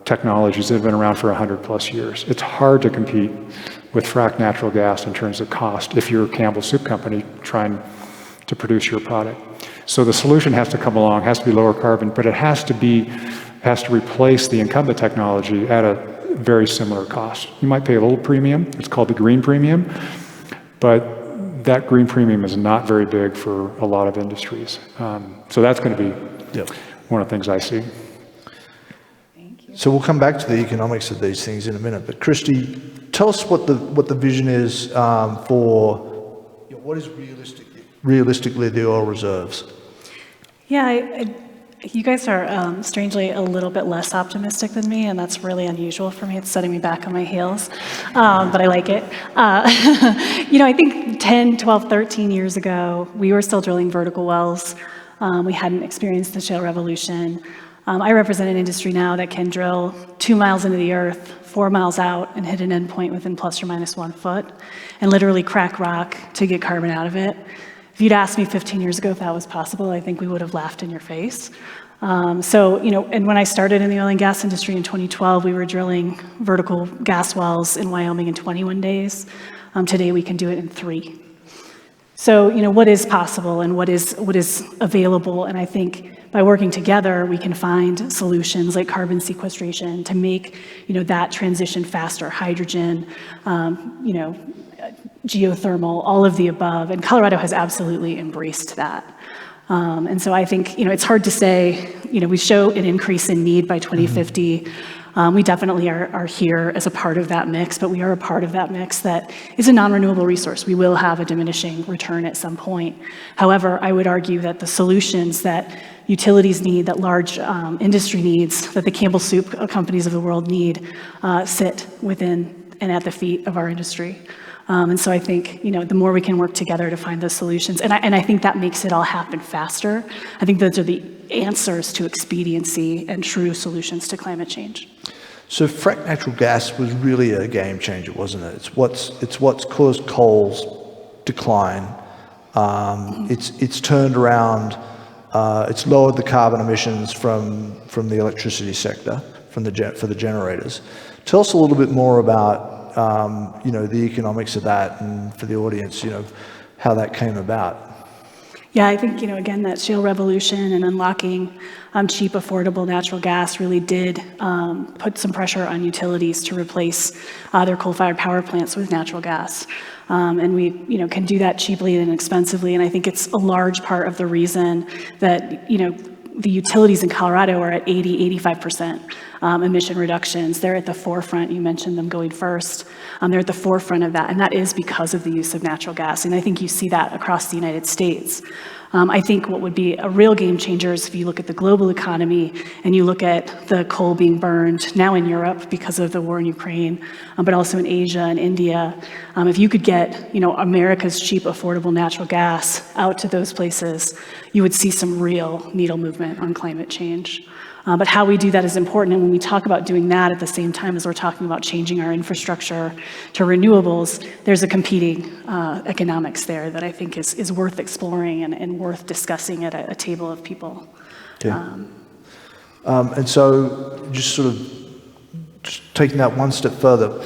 technologies that have been around for 100 plus years. It's hard to compete with fracked natural gas in terms of cost if you're a Campbell Soup Company trying to produce your product. So the solution has to come along, has to be lower carbon, but it has to replace the incumbent technology at a very similar cost. You might pay a little premium, it's called the green premium, but that green premium is not very big for a lot of industries. So that's going to be one of the things I see.
So we'll come back to the economics of these things in a minute. But Christy, tell us what the vision is for what is realistically the oil reserves.
Yeah, you guys are strangely a little bit less optimistic than me, and that's really unusual for me. It's setting me back on my heels, but I like it. I think 10, 12, 13 years ago, we were still drilling vertical wells. We hadn't experienced the shale revolution. I represent an industry now that can drill 2 miles into the earth, 4 miles out, and hit an endpoint within plus or minus 1 foot, and literally crack rock to get carbon out of it. If you'd asked me 15 years ago if that was possible, I think we would have laughed in your face. And when I started in the oil and gas industry in 2012, we were drilling vertical gas wells in Wyoming in 21 days. Today, we can do it in 3. So, what is possible and what is available? And I think by working together, we can find solutions like carbon sequestration to make, that transition faster, hydrogen, geothermal, all of the above, and Colorado has absolutely embraced that. And so I think, it's hard to say, we show an increase in need by 2050. We definitely are here as a part of that mix, but we are a part of that mix that is a non-renewable resource. We will have a diminishing return at some point. However, I would argue that the solutions that utilities need, that large industry needs, that the Campbell Soup companies of the world need, sit within and at the feet of our industry. And so I think, the more we can work together to find those solutions, and I think that makes it all happen faster. I think those are the answers to expediency and true solutions to climate change.
So fracked natural gas was really a game changer, wasn't it? It's what's caused coal's decline. It's turned around. It's lowered the carbon emissions from the electricity sector, for the generators. Tell us a little bit more about the economics of that, and for the audience, how that came about.
Yeah, I think, again, that shale revolution and unlocking cheap, affordable natural gas really did put some pressure on utilities to replace their coal-fired power plants with natural gas. And we, can do that cheaply and inexpensively. And I think it's a large part of the reason that, the utilities in Colorado are at 85% emission reductions. They're at the forefront. You mentioned them going first. They're at the forefront of that, and that is because of the use of natural gas. And I think you see that across the United States. I think what would be a real game changer is if you look at the global economy and you look at the coal being burned now in Europe because of the war in Ukraine, but also in Asia and India. If you could get, America's cheap, affordable natural gas out to those places, you would see some real needle movement on climate change. But how we do that is important, and when we talk about doing that at the same time as we're talking about changing our infrastructure to renewables, there's a competing economics there that I think is worth exploring and worth discussing at a table of people.
Yeah. And so just taking that one step further,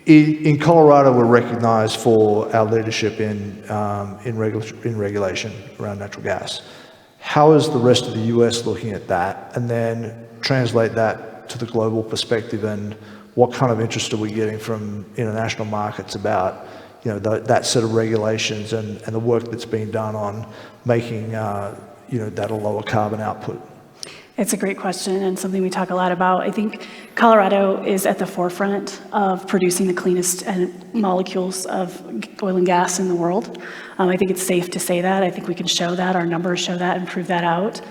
in Colorado, we're recognized for our leadership in regulation around natural gas. How is the rest of the US looking at that, and then translate that to the global perspective, and what kind of interest are we getting from international markets about that set of regulations and the work that's been done on making that a lower carbon output?
It's a great question and something we talk a lot about. I think Colorado is at the forefront of producing the cleanest molecules of oil and gas in the world. I think it's safe to say that. I think we can show that. Our numbers show that and prove that out.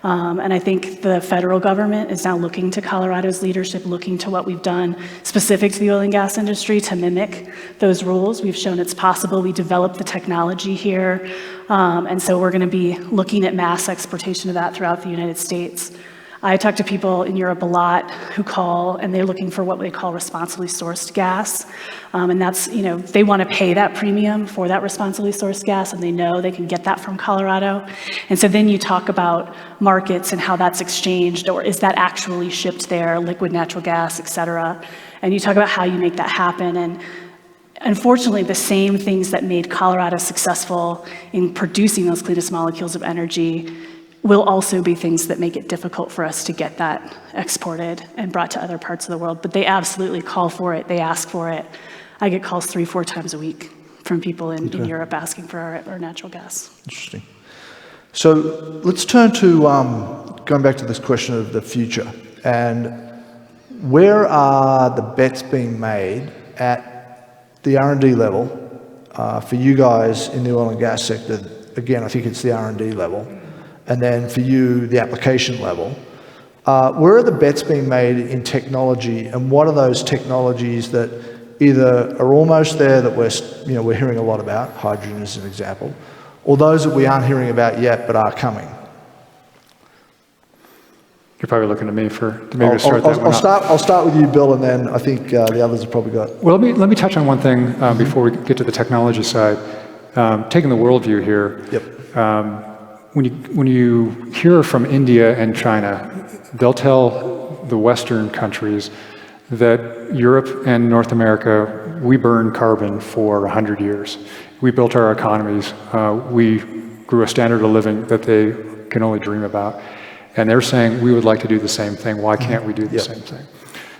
And I think the federal government is now looking to Colorado's leadership, looking to what we've done specific to the oil and gas industry to mimic those rules. We've shown it's possible. We developed the technology here. And so we're going to be looking at mass exportation of that throughout the United States. I talk to people in Europe a lot who call, and they're looking for what they call responsibly sourced gas. And that's, they want to pay that premium for that responsibly sourced gas, and they know they can get that from Colorado. And so then you talk about markets and how that's exchanged, or is that actually shipped there, liquid natural gas, et cetera. And you talk about how you make that happen. And unfortunately, the same things that made Colorado successful in producing those cleanest molecules of energy will also be things that make it difficult for us to get that exported and brought to other parts of the world. But they absolutely call for it. They ask for it. I get calls 3-4 times a week from people in Europe asking for our natural gas.
Interesting. So let's turn to going back to this question of the future. And where are the bets being made at the R&D level for you guys in the oil and gas sector? Again, I think it's the R&D level. And then for you, the application level. Where are the bets being made in technology, and what are those technologies that either are almost there that we're hearing a lot about, hydrogen as an example, or those that we aren't hearing about yet but are coming?
You're probably looking at me to maybe start that one up.
I'll start with you, Bill, and then I think the others have probably got.
Well, let me touch on one thing before we get to the technology side. Taking the worldview here.
Yep.
When you hear from India and China, they'll tell the Western countries that Europe and North America, we burn carbon for 100 years. We built our economies. We grew a standard of living that they can only dream about. And they're saying, we would like to do the same thing. Why can't we do the same thing?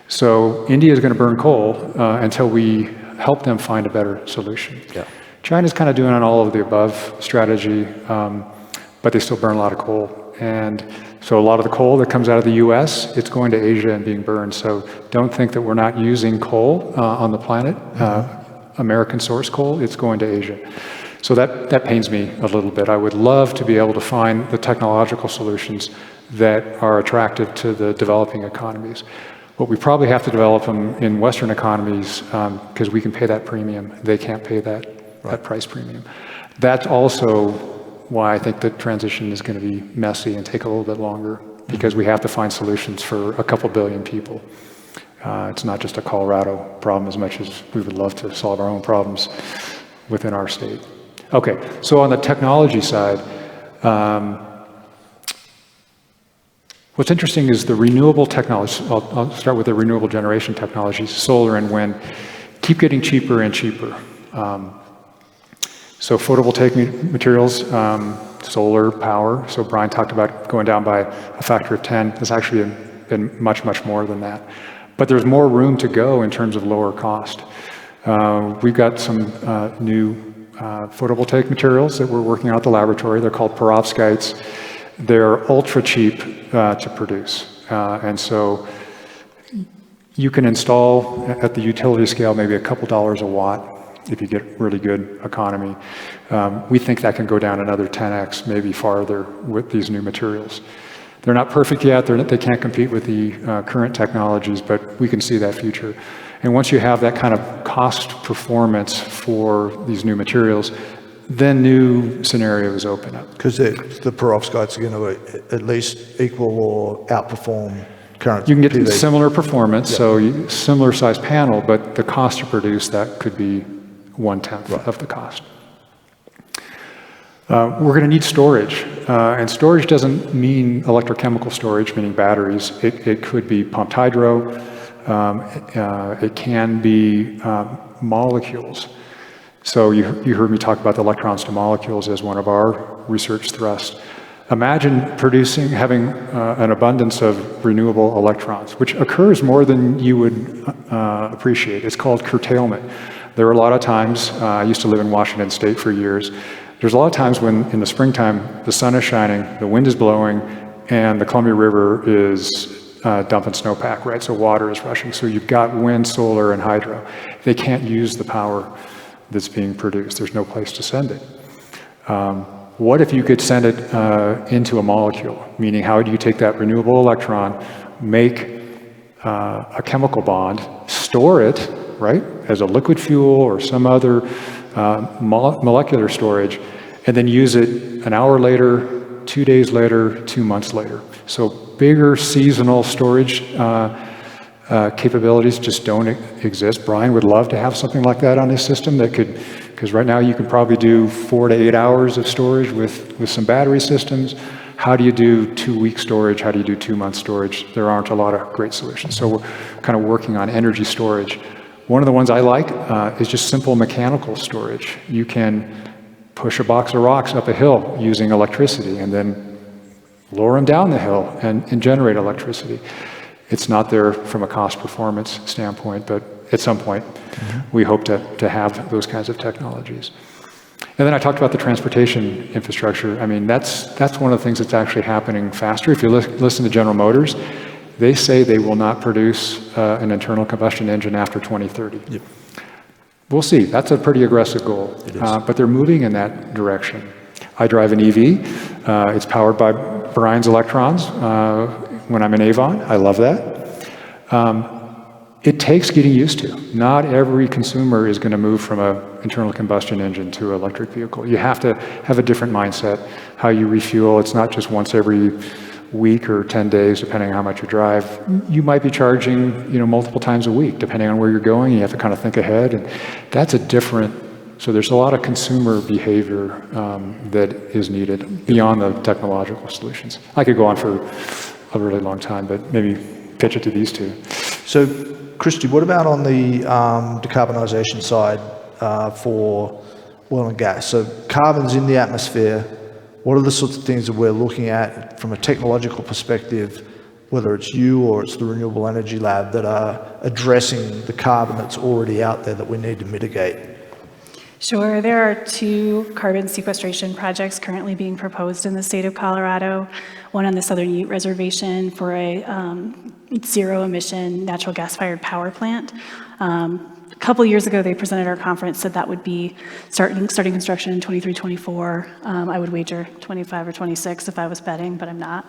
So India is going to burn coal until we help them find a better solution.
Yeah.
China's kind of doing an all of the above strategy, but they still burn a lot of coal. And so a lot of the coal that comes out of the US, it's going to Asia and being burned. So don't think that we're not using coal on the planet, American source coal, it's going to Asia. So that pains me a little bit. I would love to be able to find the technological solutions that are attractive to the developing economies. But we probably have to develop them in Western economies because we can pay that premium. They can't pay that price premium. That's also why I think the transition is going to be messy and take a little bit longer, because we have to find solutions for a couple billion people. It's not just a Colorado problem as much as we would love to solve our own problems within our state. Okay, so on the technology side, what's interesting is the renewable technology. I'll start with the renewable generation technologies, solar and wind, keep getting cheaper and cheaper. So photovoltaic materials, solar power, so Brian talked about going down by a factor of 10. It's actually been much, much more than that. But there's more room to go in terms of lower cost. We've got some new photovoltaic materials that we're working on at the laboratory. They're called perovskites. They're ultra cheap to produce. And so you can install at the utility scale maybe a couple dollars a watt if you get really good economy. We think that can go down another 10x, maybe farther with these new materials. They're not perfect yet. They can't compete with the current technologies, but we can see that future. And once you have that kind of cost performance for these new materials, then new scenarios open up.
Because the perovskites are going to at least equal or outperform current.
You can get similar performance, so similar size panel, but the cost to produce that could be 1/10 of the cost. We're going to need storage, and storage doesn't mean electrochemical storage, meaning batteries. It could be pumped hydro. It can be molecules. So you heard me talk about the electrons to molecules as one of our research thrusts. Imagine having an abundance of renewable electrons, which occurs more than you would appreciate. It's called curtailment. There are a lot of times, I used to live in Washington State for years, there's a lot of times when in the springtime, the sun is shining, the wind is blowing, and the Columbia River is dumping snowpack, right? So water is rushing. So you've got wind, solar, and hydro. They can't use the power that's being produced. There's no place to send it. What if you could send it into a molecule? Meaning, how do you take that renewable electron, make a chemical bond, store it, right, as a liquid fuel or some other molecular storage, and then use it an hour later, 2 days later, 2 months later. So bigger seasonal storage capabilities just don't exist. Brian would love to have something like that on his system that could, because right now you can probably do 4 to 8 hours of storage with some battery systems. How do you do 2-week storage? How do you do 2-month storage? There aren't a lot of great solutions. So we're kind of working on energy storage. One of the ones I like is just simple mechanical storage. You can push a box of rocks up a hill using electricity and then lower them down the hill and generate electricity. It's not there from a cost performance standpoint, but at some point we hope to have those kinds of technologies. And then I talked about the transportation infrastructure. I mean, that's one of the things that's actually happening faster. If you listen to General Motors, They say they will not produce an internal combustion engine after 2030.
Yep.
We'll see. That's a pretty aggressive goal, but they're moving in that direction. I drive an EV. It's powered by Brian's electrons when I'm in Avon. I love that. It takes getting used to. Not every consumer is going to move from an internal combustion engine to an electric vehicle. You have to have a different mindset, how you refuel. It's not just once every week or 10 days, depending on how much you drive. You might be charging, multiple times a week, depending on where you're going. You have to kind of think ahead, and that's a different. So there's a lot of consumer behavior that is needed beyond the technological solutions. I could go on for a really long time, but maybe pitch it to these two.
So, Christy, what about on the decarbonisation side for oil and gas? So carbon's in the atmosphere. What are the sorts of things that we're looking at from a technological perspective, whether it's you or it's the Renewable Energy Lab, that are addressing the carbon that's already out there that we need to mitigate?
Sure. There are 2 carbon sequestration projects currently being proposed in the state of Colorado, one on the Southern Ute Reservation for a zero-emission natural gas-fired power plant. A couple years ago, they presented at our conference, said that would be starting construction in 23, 24. I would wager 25 or 26 if I was betting, but I'm not.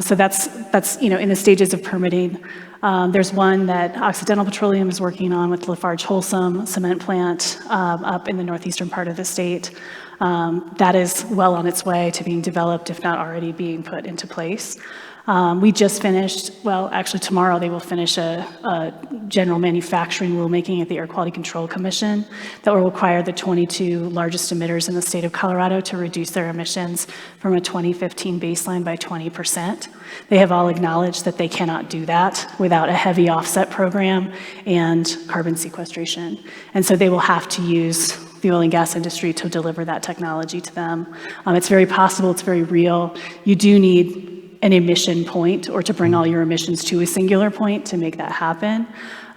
So that's in the stages of permitting. There's one that Occidental Petroleum is working on with Lafarge Holcim cement plant up in the northeastern part of the state. That is well on its way to being developed, if not already being put into place. We just finished, well, actually tomorrow they will finish a general manufacturing rulemaking at the Air Quality Control Commission that will require the 22 largest emitters in the state of Colorado to reduce their emissions from a 2015 baseline by 20%. They have all acknowledged that they cannot do that without a heavy offset program and carbon sequestration. And so they will have to use the oil and gas industry to deliver that technology to them. It's very possible, it's very real. You do need an emission point, or to bring all your emissions to a singular point to make that happen.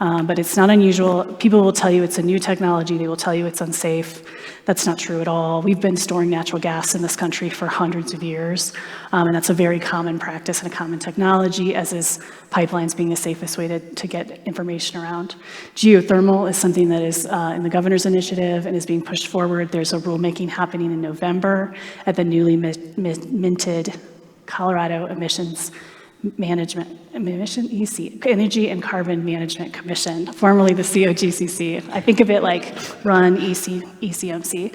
But it's not unusual. People will tell you it's a new technology. They will tell you it's unsafe. That's not true at all. We've been storing natural gas in this country for hundreds of years, and that's a very common practice and a common technology, as is pipelines being the safest way to get information around. Geothermal is something that is in the governor's initiative and is being pushed forward. There's a rulemaking happening in November at the newly minted Colorado Emissions Energy and Carbon Management Commission, formerly the COGCC. I think of it like run ECMC.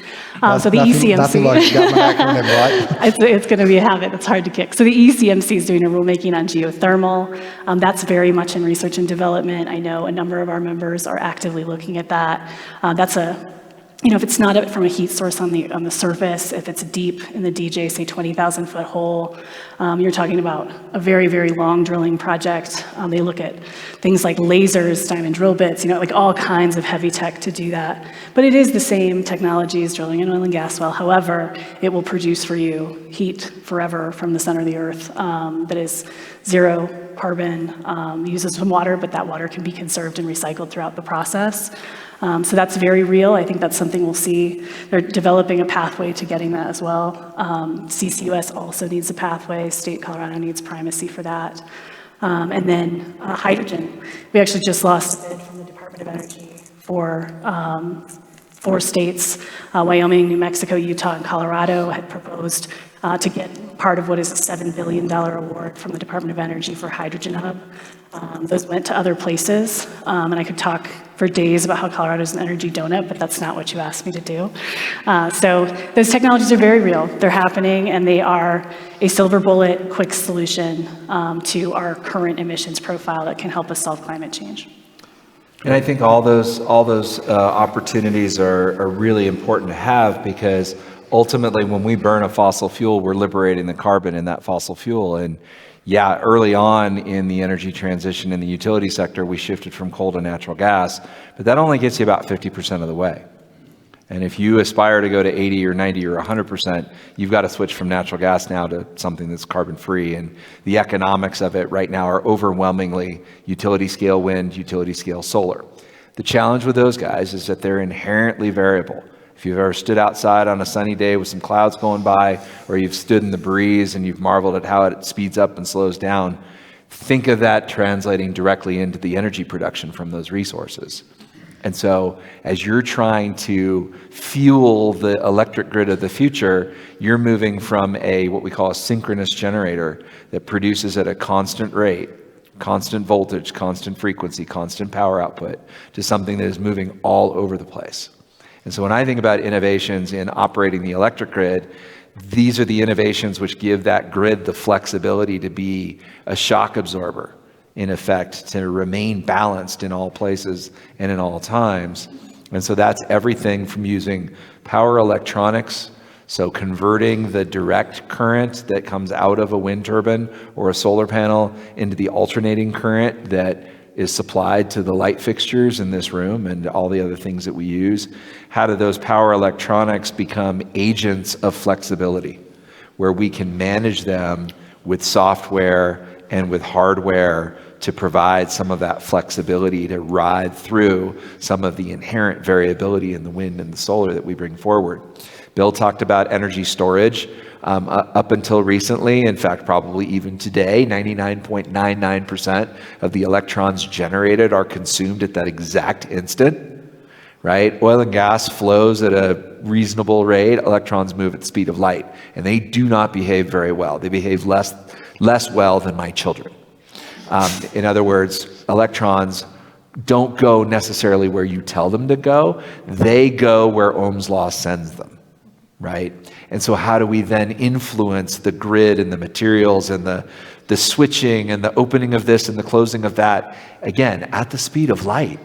So the ECMC.
Nothing like you got my acronym right.
It's going to be a habit that's hard to kick. So the ECMC is doing a rulemaking on geothermal. That's very much in research and development. I know a number of our members are actively looking at that. That's if it's not from a heat source on the surface, if it's deep in the DJ, say 20,000 foot hole, you're talking about a very, very long drilling project. They look at things like lasers, diamond drill bits, like all kinds of heavy tech to do that. But it is the same technology as drilling an oil and gas well. However, it will produce for you heat forever from the center of the earth that is zero carbon, uses some water, but that water can be conserved and recycled throughout the process. So that's very real. I think that's something we'll see. They're developing a pathway to getting that as well. CCUS also needs a pathway. State Colorado needs primacy for that. And then hydrogen. We actually just lost a bid from the Department of Energy for 4 states, Wyoming, New Mexico, Utah, and Colorado had proposed to get part of what is a $7 billion award from the Department of Energy for Hydrogen Hub. Those went to other places, and I could talk for days about how Colorado's an energy donut, but that's not what you asked me to do. So those technologies are very real. They're happening, and they are a silver bullet, quick solution to our current emissions profile that can help us solve climate change.
And I think all those opportunities are really important to have, because ultimately when we burn a fossil fuel, we're liberating the carbon in that fossil fuel. And yeah, early on in the energy transition in the utility sector, we shifted from coal to natural gas, but that only gets you about 50% of the way. And if you aspire to go to 80 or 90 or 100%, you've got to switch from natural gas now to something that's carbon free. And the economics of it right now are overwhelmingly utility scale wind, utility scale solar. The challenge with those guys is that they're inherently variable. If you've ever stood outside on a sunny day with some clouds going by, or you've stood in the breeze and you've marveled at how it speeds up and slows down, Think of that translating directly into the energy production from those resources. And so as you're trying to fuel the electric grid of the future, you're moving from what we call a synchronous generator that produces at a constant rate, constant voltage, constant frequency, constant power output, to something that is moving all over the place. And so when I think about innovations in operating the electric grid, these are the innovations which give that grid the flexibility to be a shock absorber, in effect, to remain balanced in all places and in all times. And so that's everything from using power electronics, so converting the direct current that comes out of a wind turbine or a solar panel into the alternating current that is supplied to the light fixtures in this room and all the other things that we use. How do those power electronics become agents of flexibility, where we can manage them with software and with hardware to provide some of that flexibility to ride through some of the inherent variability in the wind and the solar that we bring forward. Bill talked about energy storage. Up until recently, in fact, probably even today, 99.99% of the electrons generated are consumed at that exact instant, right? Oil and gas flows at a reasonable rate. Electrons move at the speed of light, and they do not behave very well. They behave less well than my children. In other words, electrons don't go necessarily where you tell them to go. They go where Ohm's law sends them, right? And so how do we then influence the grid and the materials and the switching and the opening of this and the closing of that, again, at the speed of light,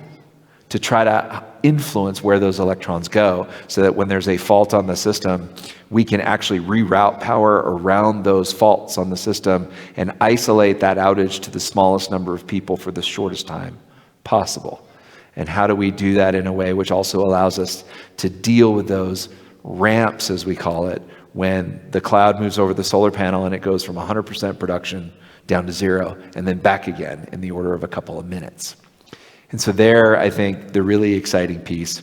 to try to influence where those electrons go, so that when there's a fault on the system, we can actually reroute power around those faults on the system and isolate that outage to the smallest number of people for the shortest time possible. And how do we do that in a way which also allows us to deal with those ramps, as we call it, when the cloud moves over the solar panel and it goes from 100% production down to 0 and then back again in the order of a couple of minutes. And so there, I think the really exciting piece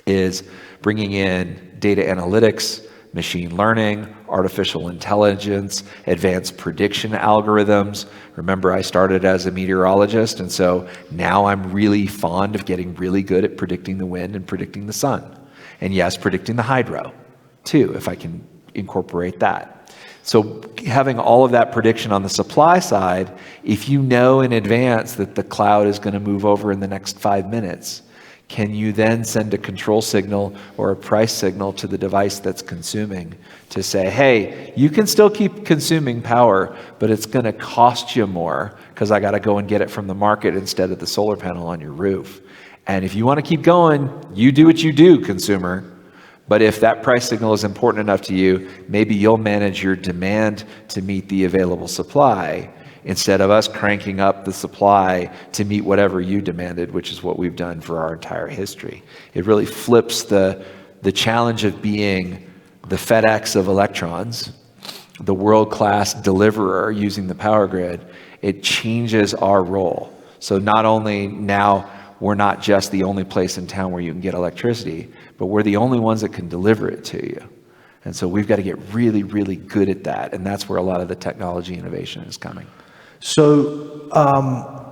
is bringing in data analytics, machine learning, artificial intelligence, advanced prediction algorithms. Remember, I started as a meteorologist, and so now I'm really fond of getting really good at predicting the wind and predicting the sun. And yes, predicting the hydro, too, if I can incorporate that. So having all of that prediction on the supply side, if you know in advance that the cloud is going to move over in the next 5 minutes, can you then send a control signal or a price signal to the device that's consuming to say, hey, you can still keep consuming power, but it's going to cost you more because I got to go and get it from the market instead of the solar panel on your roof. And if you want to keep going, you do what you do, consumer. But if that price signal is important enough to you, maybe you'll manage your demand to meet the available supply instead of us cranking up the supply to meet whatever you demanded, which is what we've done for our entire history. It really flips the challenge of being the FedEx of electrons, the world-class deliverer using the power grid. It changes our role. So not only now we're not just the only place in town where you can get electricity, but we're the only ones that can deliver it to you. And so we've got to get really, really good at that. And that's where a lot of the technology innovation is coming.
So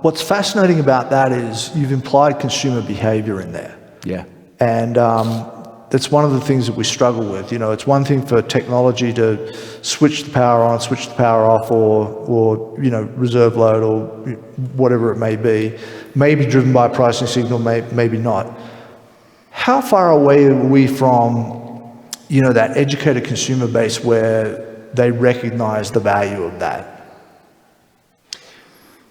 what's fascinating about that is you've implied consumer behavior in there.
Yeah.
And that's one of the things that we struggle with. You know, it's one thing for technology to switch the power on, switch the power off, or you know, reserve load or whatever it may be driven by a pricing signal, maybe not. How far away are we from, you know, that educated consumer base where they recognize the value of that?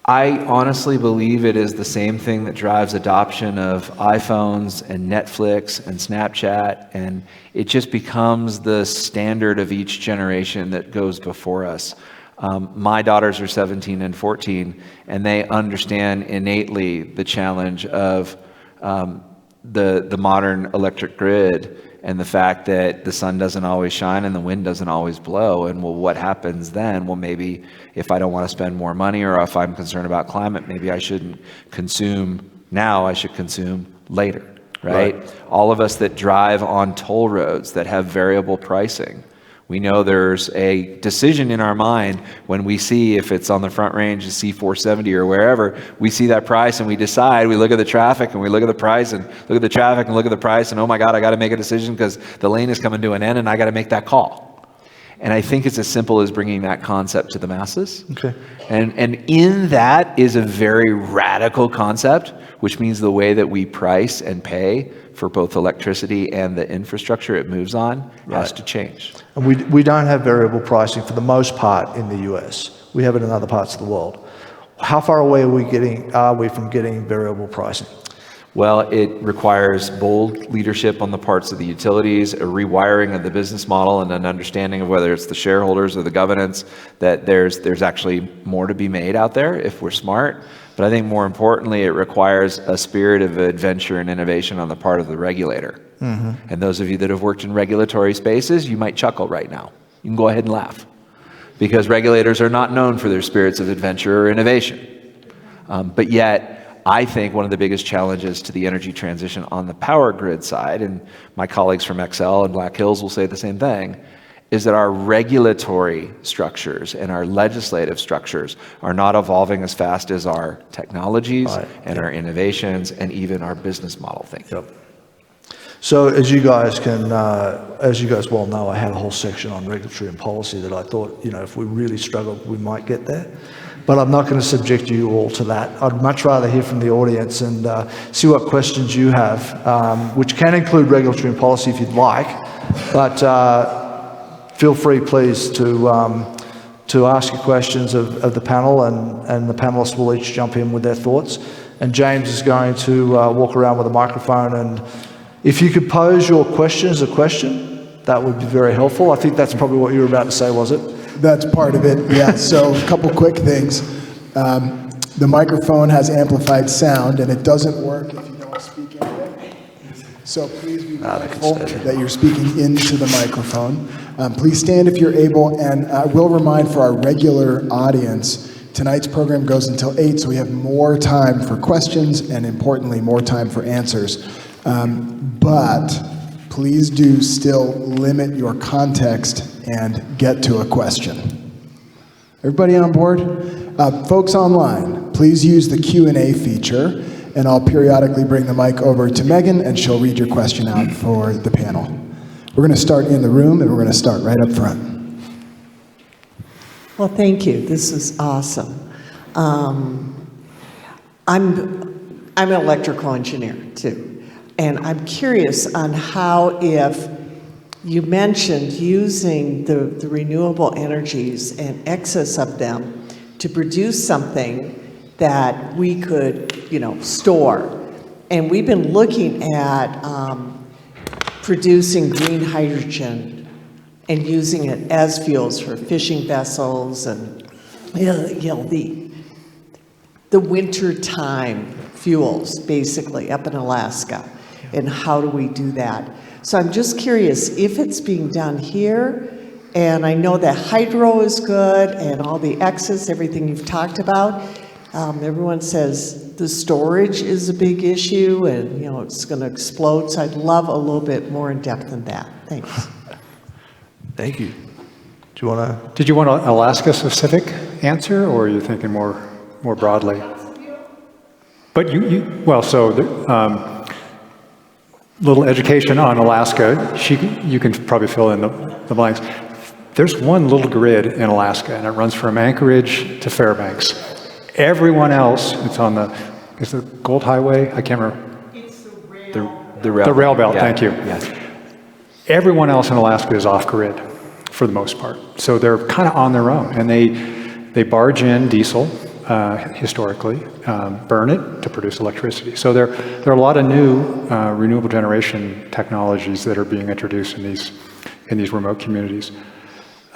I honestly believe it is the same thing that drives adoption of iPhones and Netflix and Snapchat, and it just becomes the standard of each generation that goes before us. My daughters are 17 and 14, and they understand innately the challenge of the modern electric grid and the fact that the sun doesn't always shine and the wind doesn't always blow. And well, what happens then? Well, maybe if I don't want to spend more money, or if I'm concerned about climate, maybe I shouldn't consume now, I should consume later, right? All of us that drive on toll roads that have variable pricing, We know there's a decision in our mind when we see if it's on the Front Range, the C470 or wherever, we see that price and we decide, we look at the traffic and we look at the price and look at the traffic and look at the price and, oh my God, I got to make a decision because the lane is coming to an end and I got to make that call. And I think it's as simple as bringing that concept to the masses.
Okay.
And in that is a very radical concept, which means the way that we price and pay for both electricity and the infrastructure it moves on has to change.
And we don't have variable pricing for the most part in the US. We have it in other parts of the world. How far away are we from getting variable pricing?
Well, it requires bold leadership on the parts of the utilities, a rewiring of the business model, and an understanding of whether it's the shareholders or the governance, that there's actually more to be made out there if we're smart. But I think more importantly, it requires a spirit of adventure and innovation on the part of the regulator. And those of you that have worked in regulatory spaces, you might chuckle right now. You can go ahead and laugh. Because regulators are not known for their spirits of adventure or innovation. But yet, I think one of the biggest challenges to the energy transition on the power grid side, and my colleagues from XL and Black Hills will say the same thing, is that our regulatory structures and our legislative structures are not evolving as fast as our technologies and our innovations and even our business model thinking.
Yep. So as you guys well know, I had a whole section on regulatory and policy that I thought, if we really struggled, we might get there. But I'm not going to subject you all to that. I'd much rather hear from the audience and see what questions you have, which can include regulatory and policy if you'd like. But feel free, please, to ask your questions of the panel, and the panelists will each jump in with their thoughts. And James is going to walk around with a microphone, and if you could pose your question as a question, that would be very helpful. I think that's probably what you were about to say, was it?
That's part of it, yeah. So a couple quick things. The microphone has amplified sound, and it doesn't work if you don't speak into it. So please be mindful that you're speaking into the microphone. Please stand if you're able, and I will remind for our regular audience, tonight's program goes until 8, so we have more time for questions and, importantly, more time for answers. But please do still limit your context and get to a question. Everybody on board? Folks online, please use the Q&A feature, and I'll periodically bring the mic over to Megan, and she'll read your question out for the panel. We're going to start in the room, and we're going to start right up front.
Well, thank you. This is awesome. I'm an electrical engineer, too. And I'm curious on how, if you mentioned using the renewable energies and excess of them to produce something that we could, store. And we've been looking at producing green hydrogen and using it as fuels for fishing vessels and, the wintertime fuels, basically, up in Alaska. And how do we do that? So I'm just curious if it's being done here, and I know that hydro is good and all the excess, everything you've talked about. Everyone says the storage is a big issue and, it's going to explode. So I'd love a little bit more in depth than that. Thanks.
Thank you. Do you want to?
Did you want an Alaska-specific answer, or are you thinking more broadly? But little education on Alaska. You can probably fill in the blanks. There's one little grid in Alaska, and it runs from Anchorage to Fairbanks. Everyone else, is the Gold Highway? I can't remember.
It's
The rail,
the rail belt,
yeah.
thank you.
Yeah.
Everyone else in Alaska is off-grid for the most part. So they're kind of on their own, and they barge in diesel, historically, burn it to produce electricity. So there are a lot of new renewable generation technologies that are being introduced in these remote communities.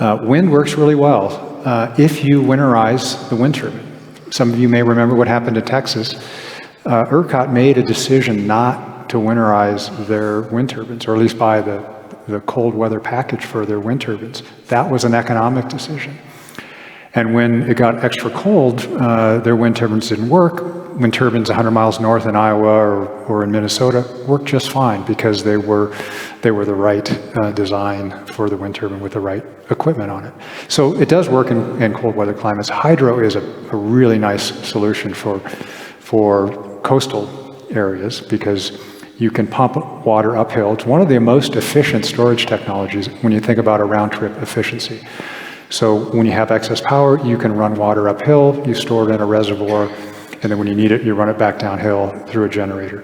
Wind works really well if you winterize the wind turbine. Some of you may remember what happened in Texas. ERCOT made a decision not to winterize their wind turbines, or at least buy the cold weather package for their wind turbines. That was an economic decision. And when it got extra cold, their wind turbines didn't work. wind turbines 100 miles north in Iowa or in Minnesota worked just fine because they were the right design for the wind turbine with the right equipment on it. So it does work in cold weather climates. Hydro is a really nice solution for coastal areas because you can pump water uphill. It's one of the most efficient storage technologies when you think about a round-trip efficiency. So when you have excess power, you can run water uphill, you store it in a reservoir, and then when you need it, you run it back downhill through a generator.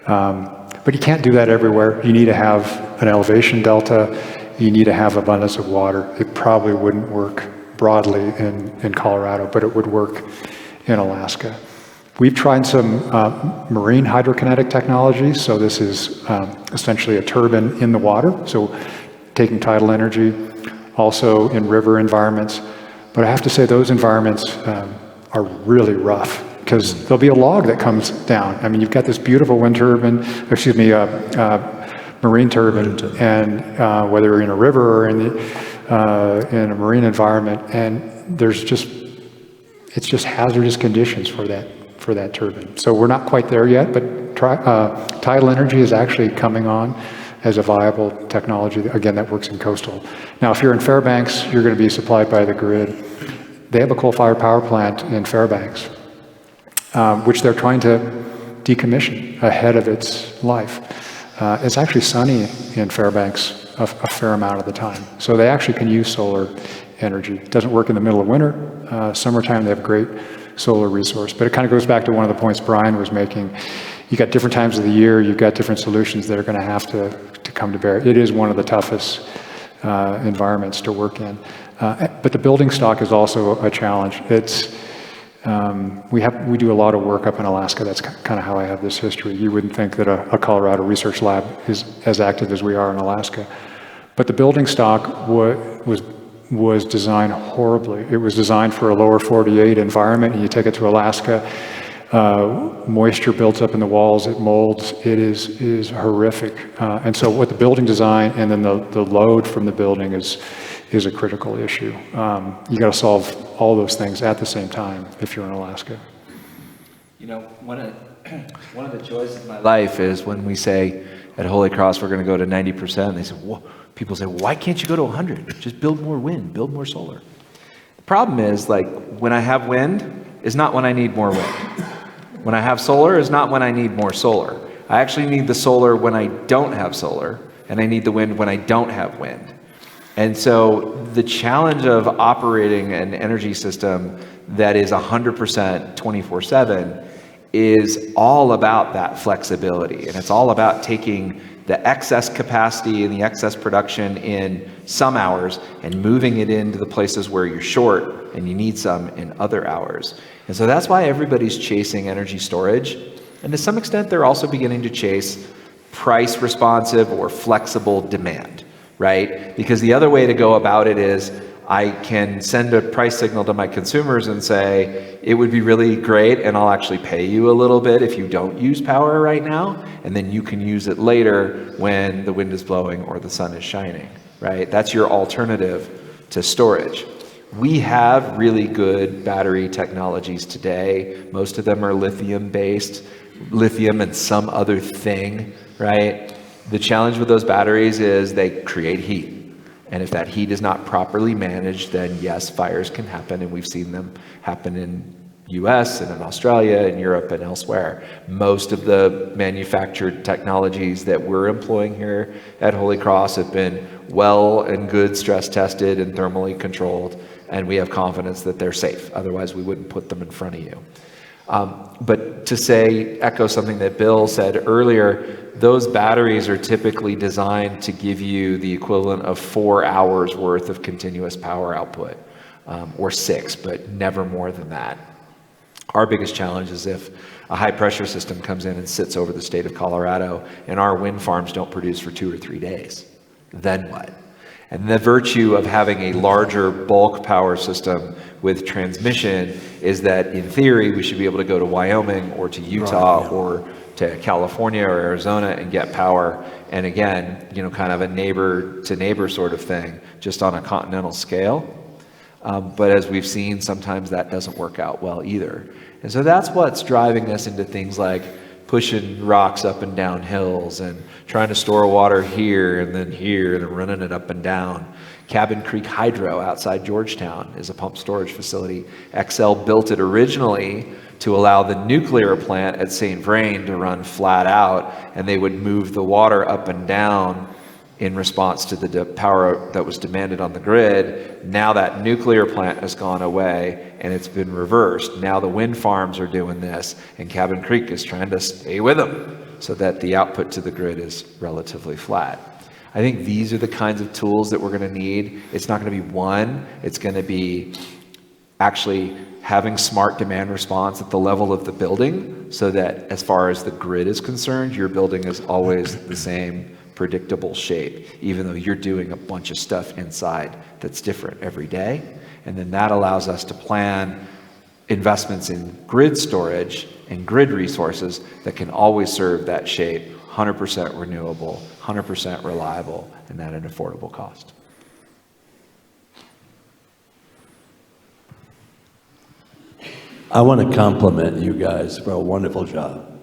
But you can't do that everywhere. You need to have an elevation delta. You need to have abundance of water. It probably wouldn't work broadly in Colorado, but it would work in Alaska. We've tried some marine hydrokinetic technologies. So this is essentially a turbine in the water. So taking tidal energy, also in river environments. But I have to say those environments are really rough because there'll be a log that comes down. I mean, you've got this beautiful wind turbine, marine turbine, and whether you're in a river or in a marine environment, and it's just hazardous conditions for that turbine. So we're not quite there yet, but tidal energy is actually coming on as a viable technology, again, that works in coastal. Now, if you're in Fairbanks, you're going to be supplied by the grid. They have a coal-fired power plant in Fairbanks, which they're trying to decommission ahead of its life. It's actually sunny in Fairbanks a fair amount of the time. So they actually can use solar energy. It doesn't work in the middle of winter. Summertime, they have great solar resource. But it kind of goes back to one of the points Brian was making. You got different times of the year, you've got different solutions that are going to have to come to bear. It is one of the toughest environments to work in. But the building stock is also a challenge. We do a lot of work up in Alaska. That's kind of how I have this history. You wouldn't think that a Colorado research lab is as active as we are in Alaska. But the building stock was designed horribly. It was designed for a lower 48 environment, and you take it to Alaska, moisture builds up in the walls, it molds, it is horrific. And so what the building design and then the load from the building is a critical issue. You got to solve all those things at the same time if you're in Alaska.
You know, one of the joys of my life is when we say at Holy Cross we're going to go to 90%, and they say, people say, why can't you go to 100? Just build more wind, build more solar. The problem is, like, when I have wind is not when I need more wind. When I have solar is not when I need more solar. I actually need the solar when I don't have solar, and I need the wind when I don't have wind. And so the challenge of operating an energy system that is 100% 24/7 is all about that flexibility. And it's all about taking the excess capacity and the excess production in some hours and moving it into the places where you're short and you need some in other hours. And so that's why everybody's chasing energy storage. And to some extent, they're also beginning to chase price responsive or flexible demand, right? Because the other way to go about it is I can send a price signal to my consumers and say, it would be really great and I'll actually pay you a little bit if you don't use power right now, and then you can use it later when the wind is blowing or the sun is shining, right? That's your alternative to storage. We have really good battery technologies today. Most of them are lithium based, lithium and some other thing, right? The challenge with those batteries is they create heat. And if that heat is not properly managed, then yes, fires can happen, and we've seen them happen in US and in Australia and Europe and elsewhere. Most of the manufactured technologies that we're employing here at Holy Cross have been well and good stress tested and thermally controlled, and we have confidence that they're safe. Otherwise, we wouldn't put them in front of you. But to echo something that Bill said earlier, those batteries are typically designed to give you the equivalent of 4 hours worth of continuous power output, or 6, but never more than that. Our biggest challenge is if a high pressure system comes in and sits over the state of Colorado and our wind farms don't produce for 2 or 3 days, then what? And the virtue of having a larger bulk power system with transmission is that in theory we should be able to go to Wyoming or to Utah or to California or Arizona and get power. And again, kind of a neighbor to neighbor sort of thing, just on a continental scale. But as we've seen, sometimes that doesn't work out well either. And so that's what's driving us into things like pushing rocks up and down hills and trying to store water here and then running it up and down. Cabin Creek Hydro outside Georgetown is a pump storage facility. Xcel built it originally to allow the nuclear plant at St. Vrain to run flat out, and they would move the water up and down in response to the power that was demanded on the grid. Now that nuclear plant has gone away and it's been reversed. Now the wind farms are doing this, and Cabin Creek is trying to stay with them so that the output to the grid is relatively flat. I think these are the kinds of tools that we're going to need. It's not going to be one, it's going to be actually having smart demand response at the level of the building so that as far as the grid is concerned, your building is always the same predictable shape, even though you're doing a bunch of stuff inside that's different every day. And then that allows us to plan investments in grid storage and grid resources that can always serve that shape, 100% renewable, 100% reliable, and at an affordable cost.
I want to compliment you guys for a wonderful job.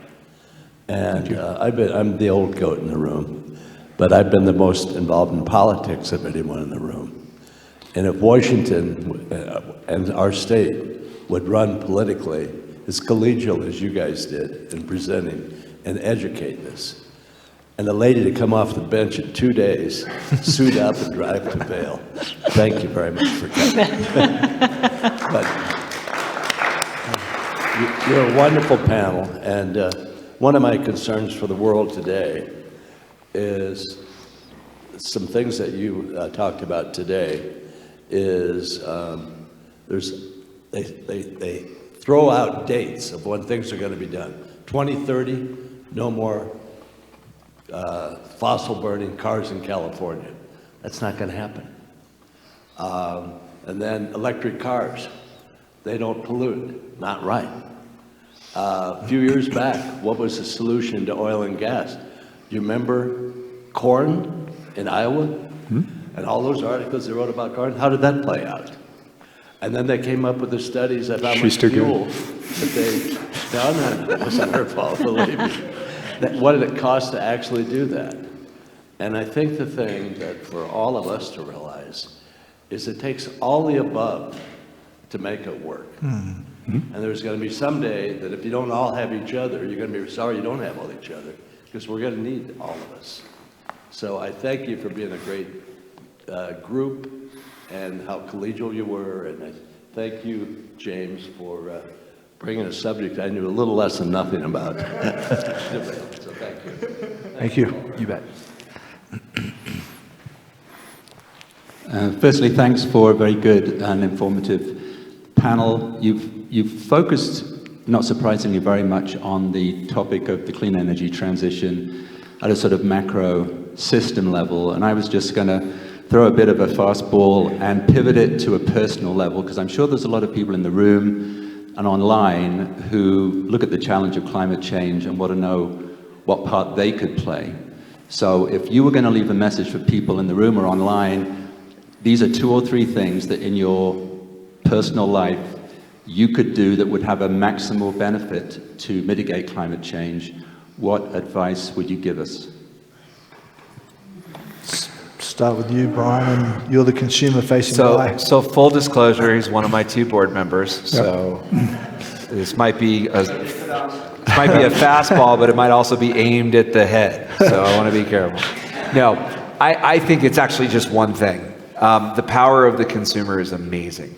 And I'm the old goat in the room, but I've been the most involved in politics of anyone in the room. And if Washington and our state would run politically as collegial as you guys did in presenting and educate us, and a lady to come off the bench in 2 days, suit up and drive to Vail. Thank you very much for coming. But you're a wonderful panel, and one of my concerns for the world today is some things that you talked about today is they throw out dates of when things are going to be done. 2030, no more fossil burning cars in California. That's not going to happen. And then electric cars, they don't pollute. Not right. A few years back, what was the solution to oil and gas? You remember corn in Iowa? Mm-hmm. And all those articles they wrote about corn? How did that play out? And then they came up with the studies of how much fuel that they... No, it wasn't her fault, believe me. What did it cost to actually do that? And I think the thing that for all of us to realize is it takes all the above to make it work. Mm-hmm. And there's going to be someday that if you don't all have each other, you're going to be sorry you don't have all each other, because we're going to need all of us. So I thank you for being a great group and how collegial you were, and I thank you, James, for bringing a subject I knew a little less than nothing about. So thank you.
Thank you.
You bet.
Firstly, thanks for a very good and informative panel. You've focused, not surprisingly, very much on the topic of the clean energy transition at a sort of macro system level, and I was just going to throw a bit of a fastball and pivot it to a personal level, because I'm sure there's a lot of people in the room and online who look at the challenge of climate change and want to know what part they could play. So if you were going to leave a message for people in the room or online, these are 2 or 3 things that in your personal life you could do that would have a maximal benefit to mitigate climate change. What advice would you give us?
Start with you, Brian, and you're the consumer-facing guy.
So full disclosure, he's one of my 2 board members. So this might be a fastball, but it might also be aimed at the head. So I want to be careful. No, I think it's actually just one thing. The power of the consumer is amazing.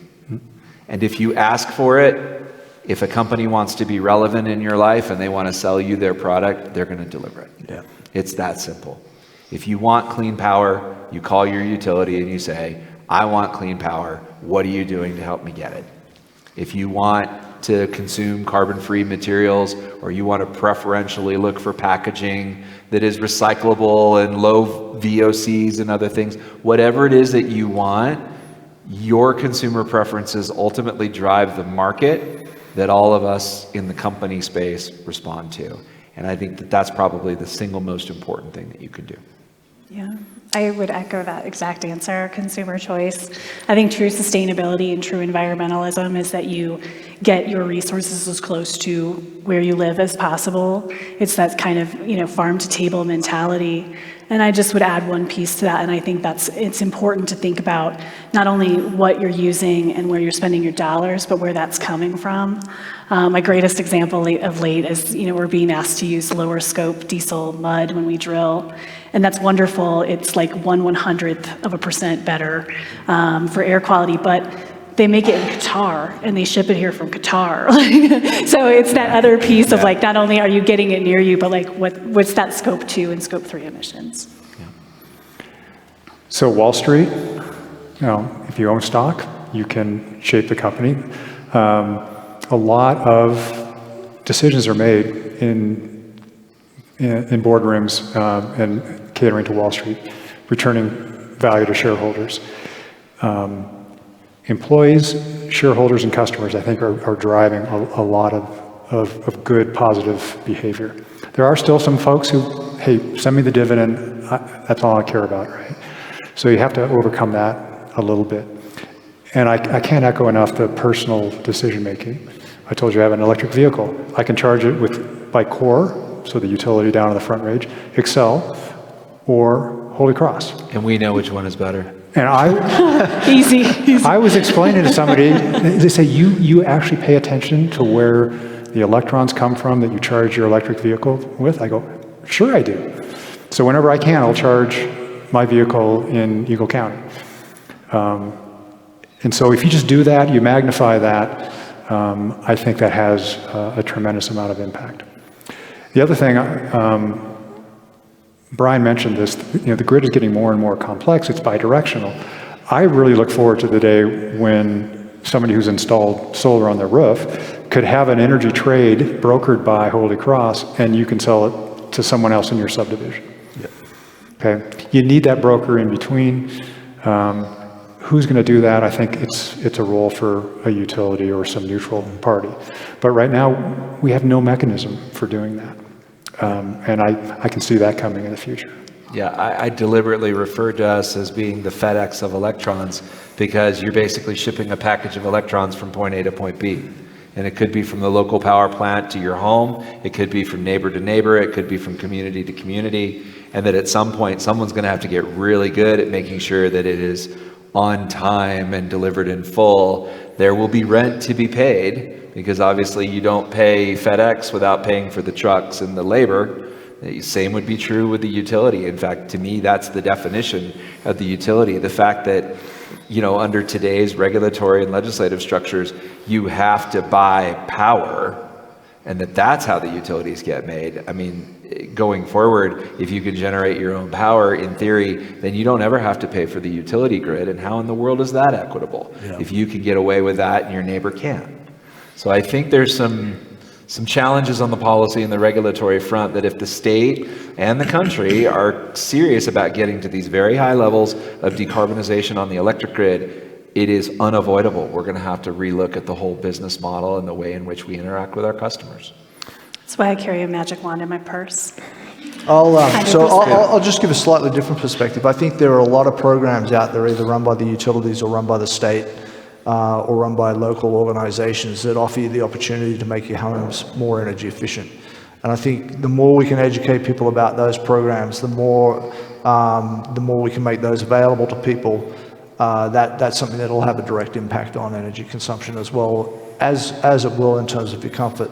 And if you ask for it, if a company wants to be relevant in your life and they want to sell you their product, they're going to deliver it. Yeah. It's that simple. If you want clean power, you call your utility and you say, I want clean power. What are you doing to help me get it? If you want to consume carbon-free materials, or you want to preferentially look for packaging that is recyclable and low VOCs and other things, whatever it is that you want, your consumer preferences ultimately drive the market that all of us in the company space respond to. And I think that that's probably the single most important thing that you can do.
Yeah, I would echo that exact answer, consumer choice. I think true sustainability and true environmentalism is that you get your resources as close to where you live as possible. It's that kind of, farm to table mentality. And I just would add one piece to that, and I think it's important to think about not only what you're using and where you're spending your dollars, but where that's coming from. My greatest example of late is, we're being asked to use lower scope diesel mud when we drill, and that's wonderful. It's like 1/100% better for air quality, but they make it in Qatar and they ship it here from Qatar. So it's that other piece of like, not only are you getting it near you, but like what's that scope 2 and scope 3 emissions?
So Wall Street, if you own stock, you can shape the company. A lot of decisions are made in boardrooms and catering to Wall Street, returning value to shareholders. Employees, shareholders, and customers, I think, are driving a lot of good, positive behavior. There are still some folks who, hey, send me the dividend, that's all I care about, right? So you have to overcome that a little bit. And I can't echo enough the personal decision-making. I told you I have an electric vehicle. I can charge it by Core, so the utility down on the front range, Excel, or Holy Cross.
And we know which one is better.
And
Easy.
I was explaining to somebody, they say, you actually pay attention to where the electrons come from that you charge your electric vehicle with? I go, sure I do. So whenever I can, I'll charge my vehicle in Eagle County. And so if you just do that, you magnify that, I think that has a tremendous amount of impact. The other thing, Brian mentioned this, the grid is getting more and more complex, it's bidirectional. I really look forward to the day when somebody who's installed solar on their roof could have an energy trade brokered by Holy Cross and you can sell it to someone else in your subdivision. Yep. Okay, you need that broker in between. Who's going to do that? I think it's a role for a utility or some neutral party. But right now, we have no mechanism for doing that. And I can see that coming in the future.
Yeah, I deliberately referred to us as being the FedEx of electrons because you're basically shipping a package of electrons from point A to point B. And it could be from the local power plant to your home. It could be from neighbor to neighbor. It could be from community to community. And that at some point, someone's going to have to get really good at making sure that it is on time and delivered in full. There will be rent to be paid because obviously you don't pay FedEx without paying for the trucks and the labor. The same would be true with the utility. In fact, to me, that's the definition of the utility. The fact that, under today's regulatory and legislative structures, you have to buy power and that's how the utilities get made. I mean, going forward, if you can generate your own power, in theory, then you don't ever have to pay for the utility grid. And how in the world is that equitable? Yeah. If you can get away with that and your neighbor can't. So I think there's some challenges on the policy and the regulatory front that if the state and the country are serious about getting to these very high levels of decarbonization on the electric grid, it is unavoidable. We're going to have to relook at the whole business model and the way in which we interact with our customers.
That's why I carry a magic wand in my purse.
I'll just give a slightly different perspective. I think there are a lot of programs out there either run by the utilities or run by the state or run by local organizations that offer you the opportunity to make your homes more energy efficient. And I think the more we can educate people about those programs, the more we can make those available to people. That's something that will have a direct impact on energy consumption as well as it will in terms of your comfort.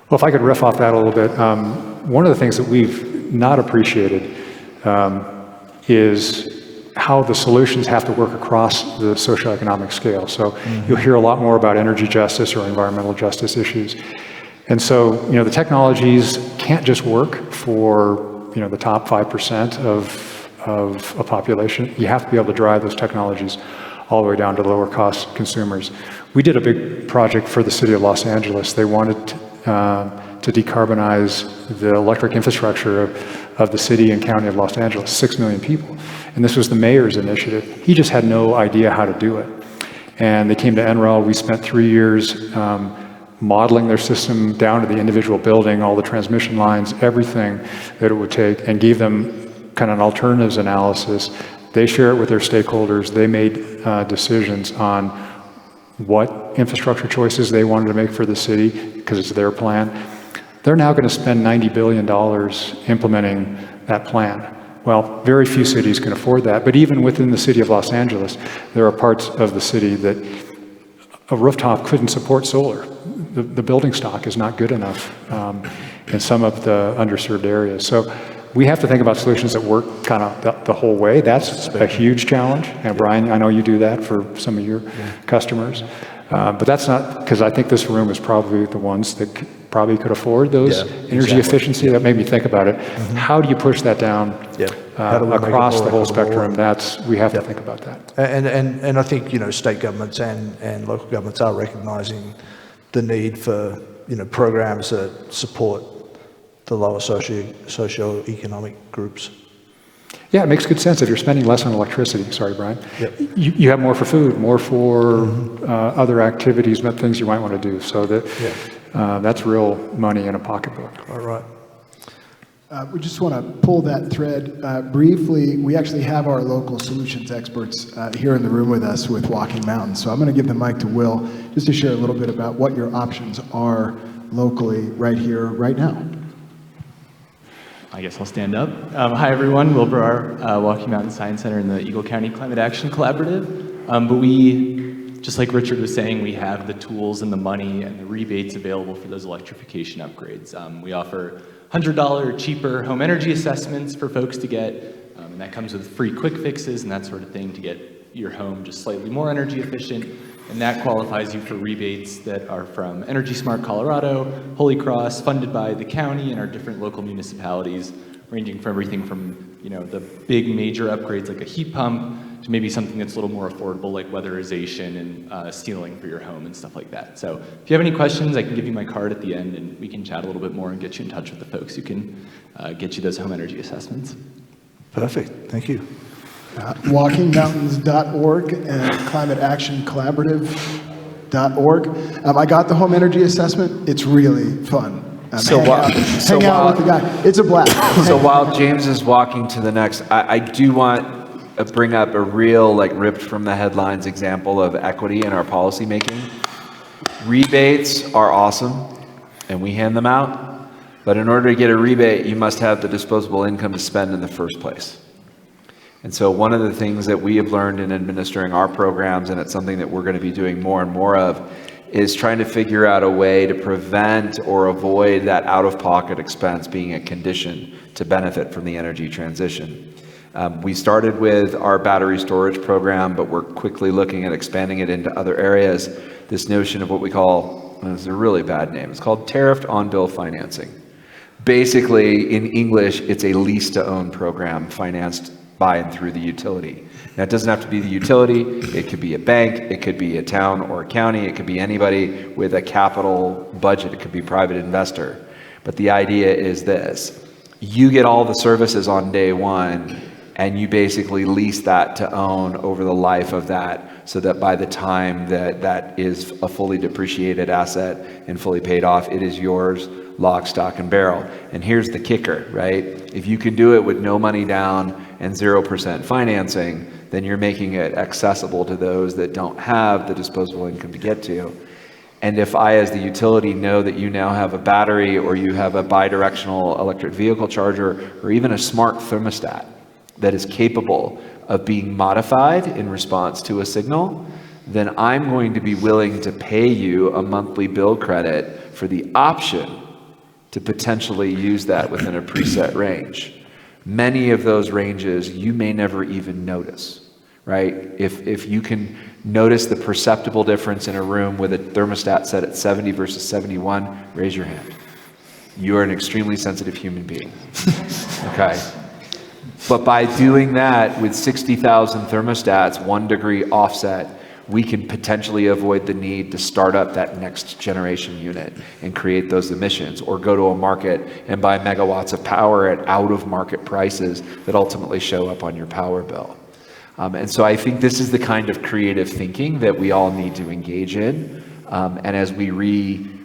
Well, if I could riff off that a little bit, one of the things that we've not appreciated is how the solutions have to work across the socioeconomic scale. So you'll hear a lot more about energy justice or environmental justice issues. And so, the technologies can't just work for, the top 5% of a population. You have to be able to drive those technologies all the way down to lower cost consumers. We did a big project for the city of Los Angeles. They wanted to decarbonize the electric infrastructure of the city and county of Los Angeles, 6 million people. And this was the mayor's initiative. He just had no idea how to do it. And they came to NREL. We spent 3 years modeling their system down to the individual building, all the transmission lines, everything that it would take, and gave them kind of an alternatives analysis. They share it with their stakeholders. They made decisions on what infrastructure choices they wanted to make for the city, because it's their plan. They're now going to spend $90 billion implementing that plan. Well, very few cities can afford that, but even within the city of Los Angeles, there are parts of the city that a rooftop couldn't support solar. The building stock is not good enough in some of the underserved areas. So we have to think about solutions that work kind of the whole way. That's a huge challenge. And Brian, I know you do that for some of your customers. But that's not, because I think this room is probably the ones that probably could afford those energy efficiency. That made me think about it. How do you push that down across the whole spectrum? We have to think about that.
And I think, state governments and local governments are recognizing the need for, programs that support the lower socioeconomic groups.
Yeah, it makes good sense if you're spending less on electricity. Sorry, Brian. Yep. You have more for food, more for other activities, things you might want to do. So that's real money in a pocketbook.
All right.
We just want to pull that thread briefly. We actually have our local solutions experts here in the room with us with Walking Mountains. So I'm going to give the mic to Will just to share a little bit about what your options are locally right here, right now.
I guess I'll stand up. Hi everyone, Will Brar, Walking Mountain Science Center in the Eagle County Climate Action Collaborative. But we, just like Richard was saying, we have the tools and the money and the rebates available for those electrification upgrades. We offer $100 cheaper home energy assessments for folks to get, and that comes with free quick fixes and that sort of thing to get your home just slightly more energy efficient. And that qualifies you for rebates that are from Energy Smart Colorado, Holy Cross, funded by the county and our different local municipalities, ranging from everything from the big major upgrades like a heat pump to maybe something that's a little more affordable like weatherization and ceiling for your home and stuff like that. So if you have any questions, I can give you my card at the end and we can chat a little bit more and get you in touch with the folks who can get you those home energy assessments.
Perfect, thank you.
WalkingMountains.org and ClimateActionCollaborative.org. I got the home energy assessment. It's really fun. Hang out with the guy. It's a blast.
So while James is walking to the next, I do want to bring up a real, ripped from the headlines example of equity in our policy making. Rebates are awesome, and we hand them out. But in order to get a rebate, you must have the disposable income to spend in the first place. And so one of the things that we have learned in administering our programs, and it's something that we're going to be doing more and more of, is trying to figure out a way to prevent or avoid that out-of-pocket expense being a condition to benefit from the energy transition. We started with our battery storage program, but we're quickly looking at expanding it into other areas. This notion of what we call, it's a really bad name, it's called tariffed on-bill financing. Basically, in English, it's a lease-to-own program financed by and through the utility. Now, it doesn't have to be the utility. It could be a bank. It could be a town or a county. It could be anybody with a capital budget. It could be a private investor. But the idea is this. You get all the services on day one, and you basically lease that to own over the life of that, so that by the time that that is a fully depreciated asset and fully paid off, it is yours, lock, stock, and barrel. And here's the kicker, right? If you can do it with no money down and 0% financing, then you're making it accessible to those that don't have the disposable income to get to. And if I, as the utility, know that you now have a battery or you have a bidirectional electric vehicle charger or even a smart thermostat that is capable of being modified in response to a signal, then I'm going to be willing to pay you a monthly bill credit for the option to potentially use that within a preset range. Many of those ranges you may never even notice, right? If you can notice the perceptible difference in a room with a thermostat set at 70 versus 71, raise your hand. You are an extremely sensitive human being, okay? But by doing that with 60,000 thermostats, 1 degree offset, we can potentially avoid the need to start up that next generation unit and create those emissions, or go to a market and buy megawatts of power at out of market prices that ultimately show up on your power bill. And so I think this is the kind of creative thinking that we all need to engage in. And as we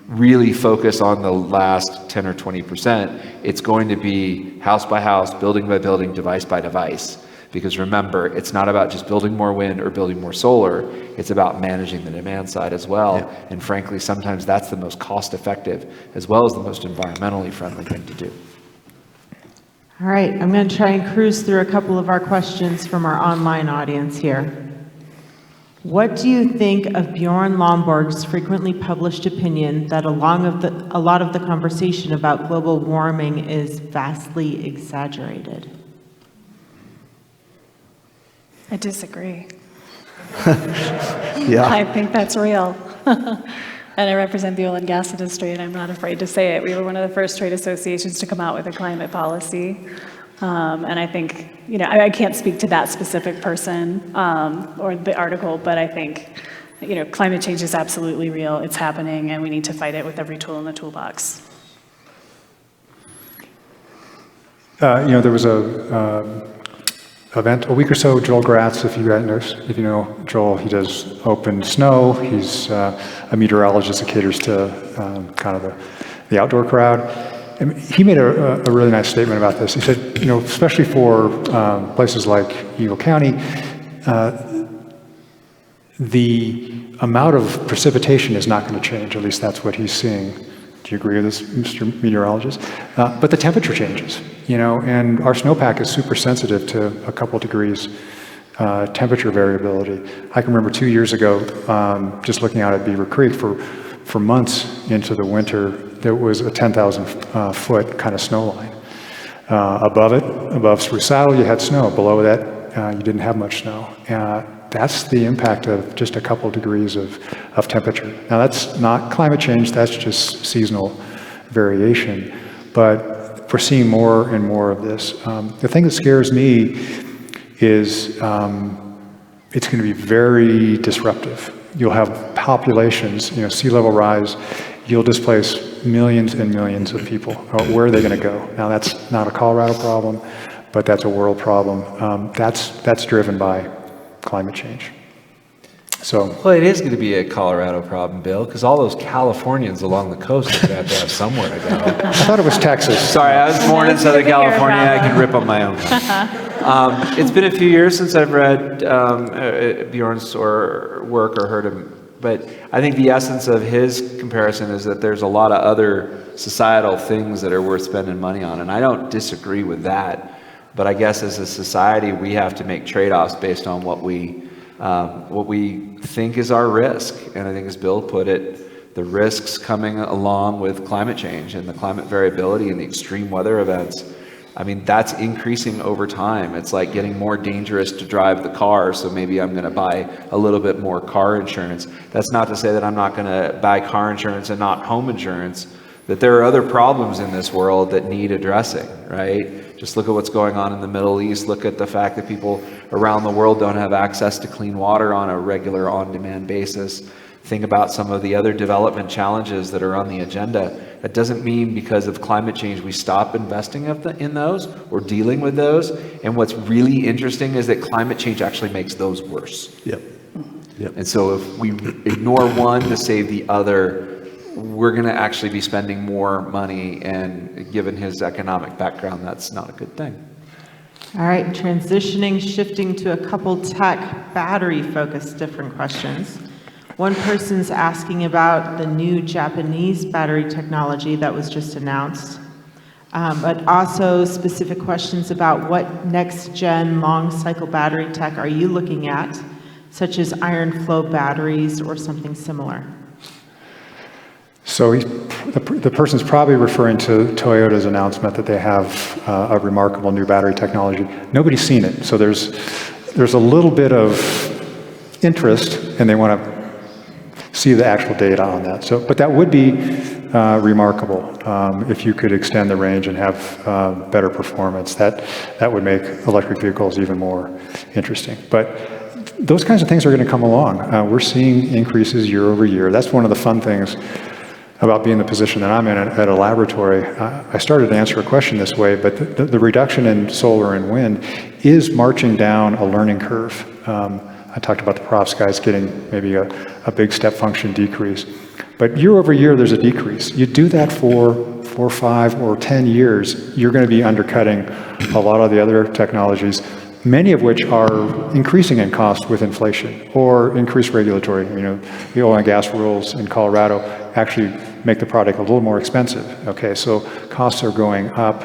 really focus on the last 10 or 20%, it's going to be house by house, building by building, device by device. Because remember, it's not about just building more wind or building more solar, it's about managing the demand side as well. Yeah. And frankly, sometimes that's the most cost effective as well as the most environmentally friendly thing to do.
All right, I'm going to try and cruise through a couple of our questions from our online audience here. What do you think of Bjorn Lomborg's frequently published opinion that a lot of the conversation about global warming is vastly exaggerated?
I disagree.
Yeah.
I think that's real. And I represent the oil and gas industry, and I'm not afraid to say it. We were one of the first trade associations to come out with a climate policy. And I think, I can't speak to that specific person or the article, but I think, climate change is absolutely real. It's happening, and we need to fight it with every tool in the toolbox.
There was a event a week or so. Joel Gratz, if you know Joel, he does open snow. He's a meteorologist that caters to kind of the outdoor crowd. And he made a really nice statement about this. He said, especially for places like Eagle County, the amount of precipitation is not going to change. At least that's what he's seeing. Do you agree with this, Mr. Meteorologist? But the temperature changes, and our snowpack is super sensitive to a couple degrees temperature variability. I can remember 2 years ago, just looking out at Beaver Creek for months into the winter, there was a 10,000 foot kind of snow line. Above Spruce Saddle, you had snow. Below that, you didn't have much snow. That's the impact of just a couple degrees of temperature. Now, that's not climate change, that's just seasonal variation. But we're seeing more and more of this. The thing that scares me is it's going to be very disruptive. You'll have populations, sea level rise, you'll displace millions and millions of people. Where are they going to go? Now, that's not a Colorado problem, but that's a world problem. That's driven by climate change.
Well, it is going to be a Colorado problem, Bill, because all those Californians along the coast are going to have to have somewhere to go.
I thought it was Texas.
Sorry, I was born in Southern California. I can rip on my own. It's been a few years since I've read Bjorn's work or heard him, but I think the essence of his comparison is that there's a lot of other societal things that are worth spending money on, and I don't disagree with that. But I guess as a society, we have to make trade-offs based on what we think is our risk. And I think, as Bill put it, the risks coming along with climate change and the climate variability and the extreme weather events, I mean, that's increasing over time. It's like getting more dangerous to drive the car, so maybe I'm going to buy a little bit more car insurance. That's not to say that I'm not going to buy car insurance and not home insurance, that there are other problems in this world that need addressing, right? Just look at what's going on in the Middle East. Look at the fact that people around the world don't have access to clean water on a regular, on-demand basis. Think about some of the other development challenges that are on the agenda. That doesn't mean because of climate change we stop investing in those or dealing with those. And what's really interesting is that climate change actually makes those worse.
Yep.
And so if we ignore one to save the other, we're going to actually be spending more money, and given his economic background, that's not a good thing.
All right, shifting to a couple tech battery-focused different questions. One person's asking about the new Japanese battery technology that was just announced, but also specific questions about what next-gen long-cycle battery tech are you looking at, such as iron flow batteries or something similar?
So the person's probably referring to Toyota's announcement that they have a remarkable new battery technology. Nobody's seen it, so there's a little bit of interest, and they want to see the actual data on that. But that would be remarkable if you could extend the range and have better performance. That would make electric vehicles even more interesting. But those kinds of things are going to come along. We're seeing increases year over year. That's one of the fun things about being the position that I'm in at a laboratory. I started to answer a question this way, but the reduction in solar and wind is marching down a learning curve. I talked about the perovskites getting maybe a big step function decrease. But year over year, there's a decrease. You do that for 4, 5, or 10 years, you're going to be undercutting a lot of the other technologies, many of which are increasing in cost with inflation or increased regulatory. You know, the oil and gas rules in Colorado actually make the product a little more expensive. Okay, so costs are going up.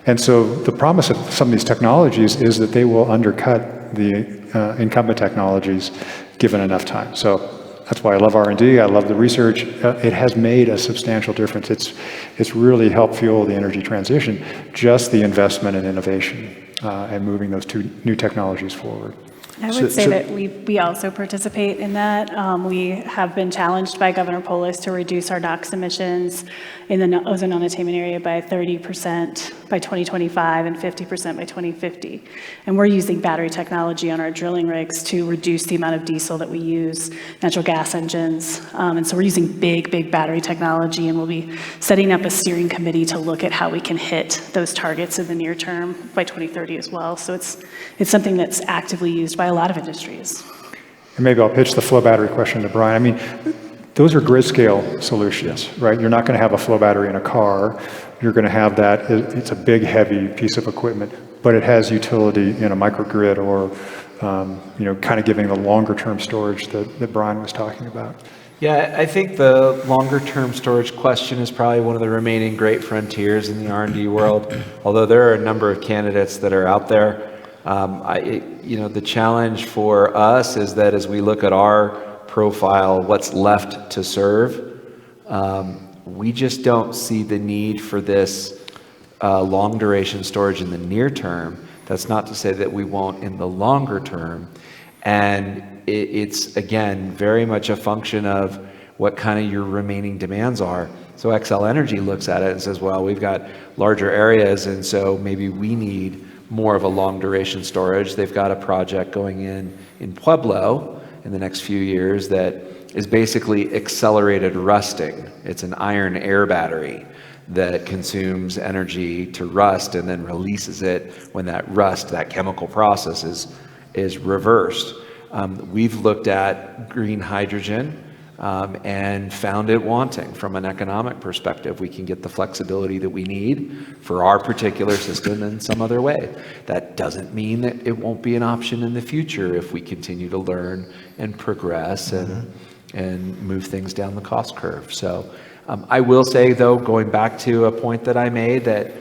And so the promise of some of these technologies is that they will undercut the incumbent technologies given enough time. So that's why I love R&D, I love the research. It has made a substantial difference. It's really helped fuel the energy transition, just the investment in innovation and moving those two new technologies forward.
I would say that we also participate in that. We have been challenged by Governor Polis to reduce our NOx emissions in the ozone non-attainment area by 30% by 2025 and 50% by 2050. And we're using battery technology on our drilling rigs to reduce the amount of diesel that we use, natural gas engines. And so we're using big battery technology, and we'll be setting up a steering committee to look at how we can hit those targets in the near term by 2030 as well. So it's something that's actively used by a lot of industries.
And maybe I'll pitch the flow battery question to Brian. I mean, those are grid scale solutions, right? You're not going to have a flow battery in a car. You're going to have that. It's a big, heavy piece of equipment, but it has utility in a microgrid or, you know, kind of giving the longer term storage that Brian was talking about.
Yeah, I think the longer term storage question is probably one of the remaining great frontiers in the R&D world, although there are a number of candidates that are out there. You know, the challenge for us is that as we look at our profile, what's left to serve, we just don't see the need for this long duration storage in the near term. That's not to say that we won't in the longer term. And it's, again, very much a function of what kind of your remaining demands are. So XL Energy looks at it and says, well, we've got larger areas, and so maybe we need more of a long duration storage. They've got a project going in Pueblo in the next few years that is basically accelerated rusting. It's an iron air battery that consumes energy to rust and then releases it when that rust, that chemical process is reversed. We've looked at green hydrogen and found it wanting from an economic perspective. We can get the flexibility that we need for our particular system in some other way. That doesn't mean that it won't be an option in the future if we continue to learn and progress and move things down the cost curve. So I will say, though, going back to a point that I made, that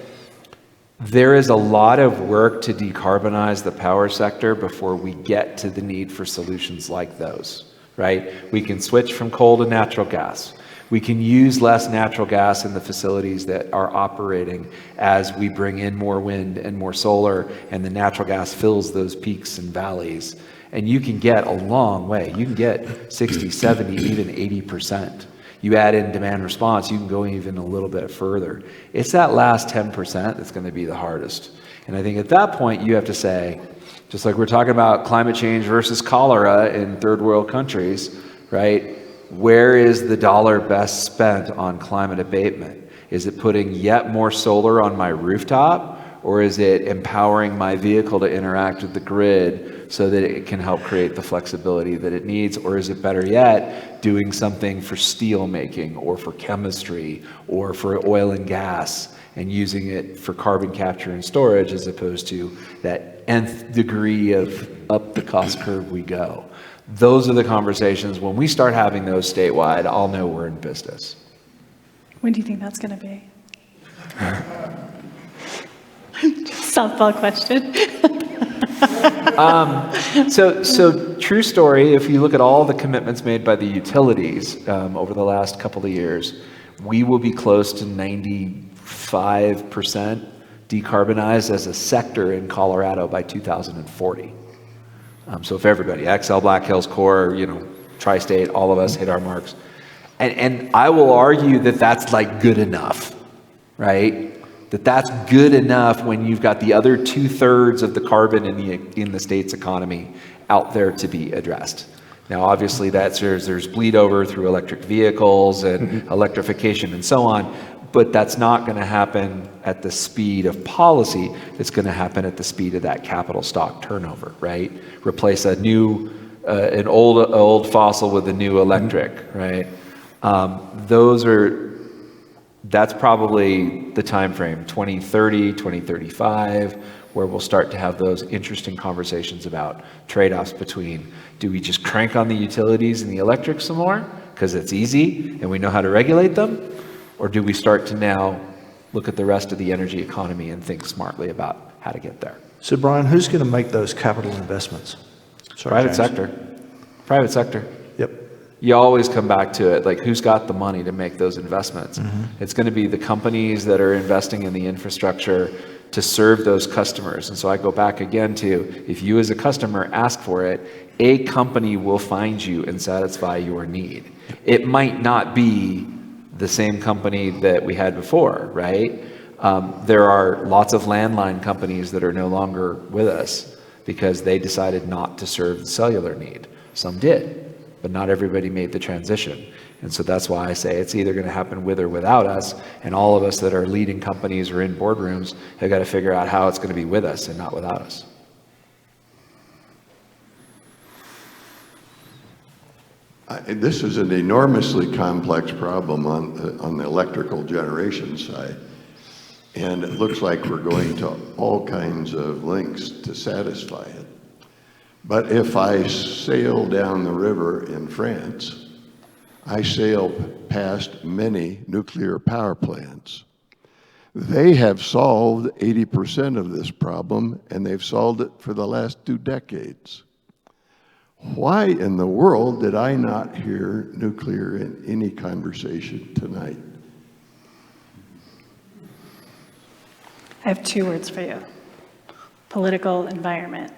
there is a lot of work to decarbonize the power sector before we get to the need for solutions like those, right? We can switch from coal to natural gas. We can use less natural gas in the facilities that are operating as we bring in more wind and more solar, and the natural gas fills those peaks and valleys. And you can get a long way. You can get 60, 70, even 80%. You add in demand response, you can go even a little bit further. It's that last 10% that's going to be the hardest. And I think at that point, you have to say, just like we're talking about climate change versus cholera in third world countries, right? Where is the dollar best spent on climate abatement? Is it putting yet more solar on my rooftop? Or is it empowering my vehicle to interact with the grid so that it can help create the flexibility that it needs? Or is it better yet, doing something for steel making or for chemistry or for oil and gas and using it for carbon capture and storage as opposed to that nth degree of up the cost curve we go? Those are the conversations. When we start having those statewide, I'll know we're in business.
When do you think that's going to be? Softball question.
So true story, if you look at all the commitments made by the utilities over the last couple of years, we will be close to 95% decarbonized as a sector in Colorado by 2040. So if everybody, XL, Black Hills Core, you know, Tri-State, all of us hit our marks. And I will argue that that's like good enough, right? That's good enough when you've got the other 2/3 of the carbon in the state's economy out there to be addressed. Now, obviously, there's bleed over through electric vehicles and electrification and so on, But that's not going to happen at the speed of policy. It's going to happen at the speed of that capital stock turnover, right? Replace an old fossil with a new electric, right? That's probably the time frame, 2030, 2035, where we'll start to have those interesting conversations about trade-offs between, do we just crank on the utilities and the electric some more because it's easy and we know how to regulate them? Or do we start to now look at the rest of the energy economy and think smartly about how to get there?
So Brian, who's going to make those capital investments? Sorry,
Private
James.
sector. Private sector.
Yep.
You always come back to it, like who's got the money to make those investments? It's going to be the companies that are investing in the infrastructure to serve those customers. And so I go back again to, if you as a customer ask for it, a company will find you and satisfy your need. It might not be the same company that we had before, right? There are lots of landline companies that are no longer with us because they decided not to serve the cellular need. Some did, but not everybody made the transition. And so that's why I say it's either going to happen with or without us, and all of us that are leading companies or in boardrooms have got to figure out how it's going to be with us and not without us.
This is an enormously complex problem on the electrical generation side. And it looks like we're going to all kinds of lengths to satisfy it. But if I sail down the river in France, I sail past many nuclear power plants. They have solved 80% of this problem, and they've solved it for the last 2 decades. Why in the world did I not hear nuclear in any conversation tonight?
I have 2 words for you. Political environment.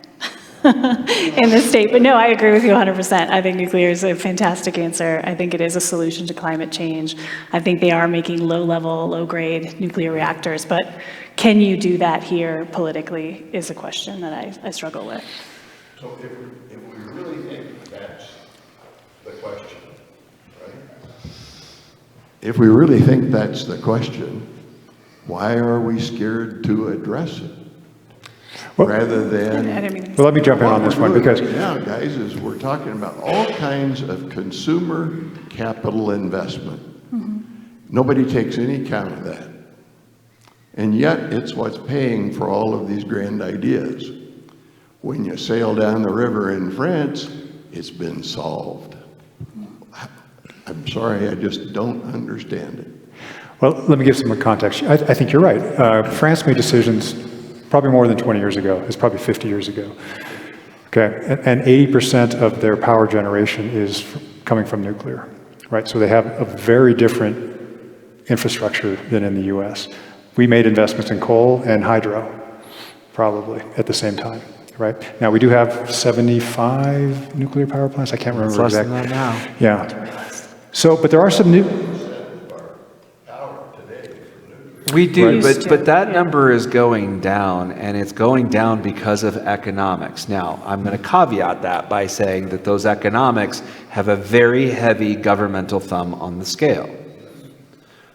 In this state. But no, I agree with you 100%. I think nuclear is a fantastic answer. I think it is a solution to climate change. I think they are making low-level, low-grade nuclear reactors. But can you do that here politically is a question that I struggle with.
So if we really think that's the question, right? If we really think that's the question, why are we scared to address it?
Well,
rather than...
Well, let me jump in on this one because...
Right now, guys, is we're talking about all kinds of consumer capital investment. Nobody takes any count of that. And yet, it's what's paying for all of these grand ideas. When you sail down the river in France, it's been solved. I'm sorry, I just don't understand it.
Well, let me give some context. I think you're right. France made decisions probably more than 20 years ago. It's probably 50 years ago. Okay, and 80% of their power generation is coming from nuclear, right? So they have a very different infrastructure than in the US. We made investments in coal and hydro, probably, at the same time, right? Now, we do have 75 nuclear power plants. I can't remember exactly.
Less than that now.
Yeah. So, but there are some new...
We do, but that number is going down, and it's going down because of economics. Now, I'm going to caveat that by saying that those economics have a very heavy governmental thumb on the scale.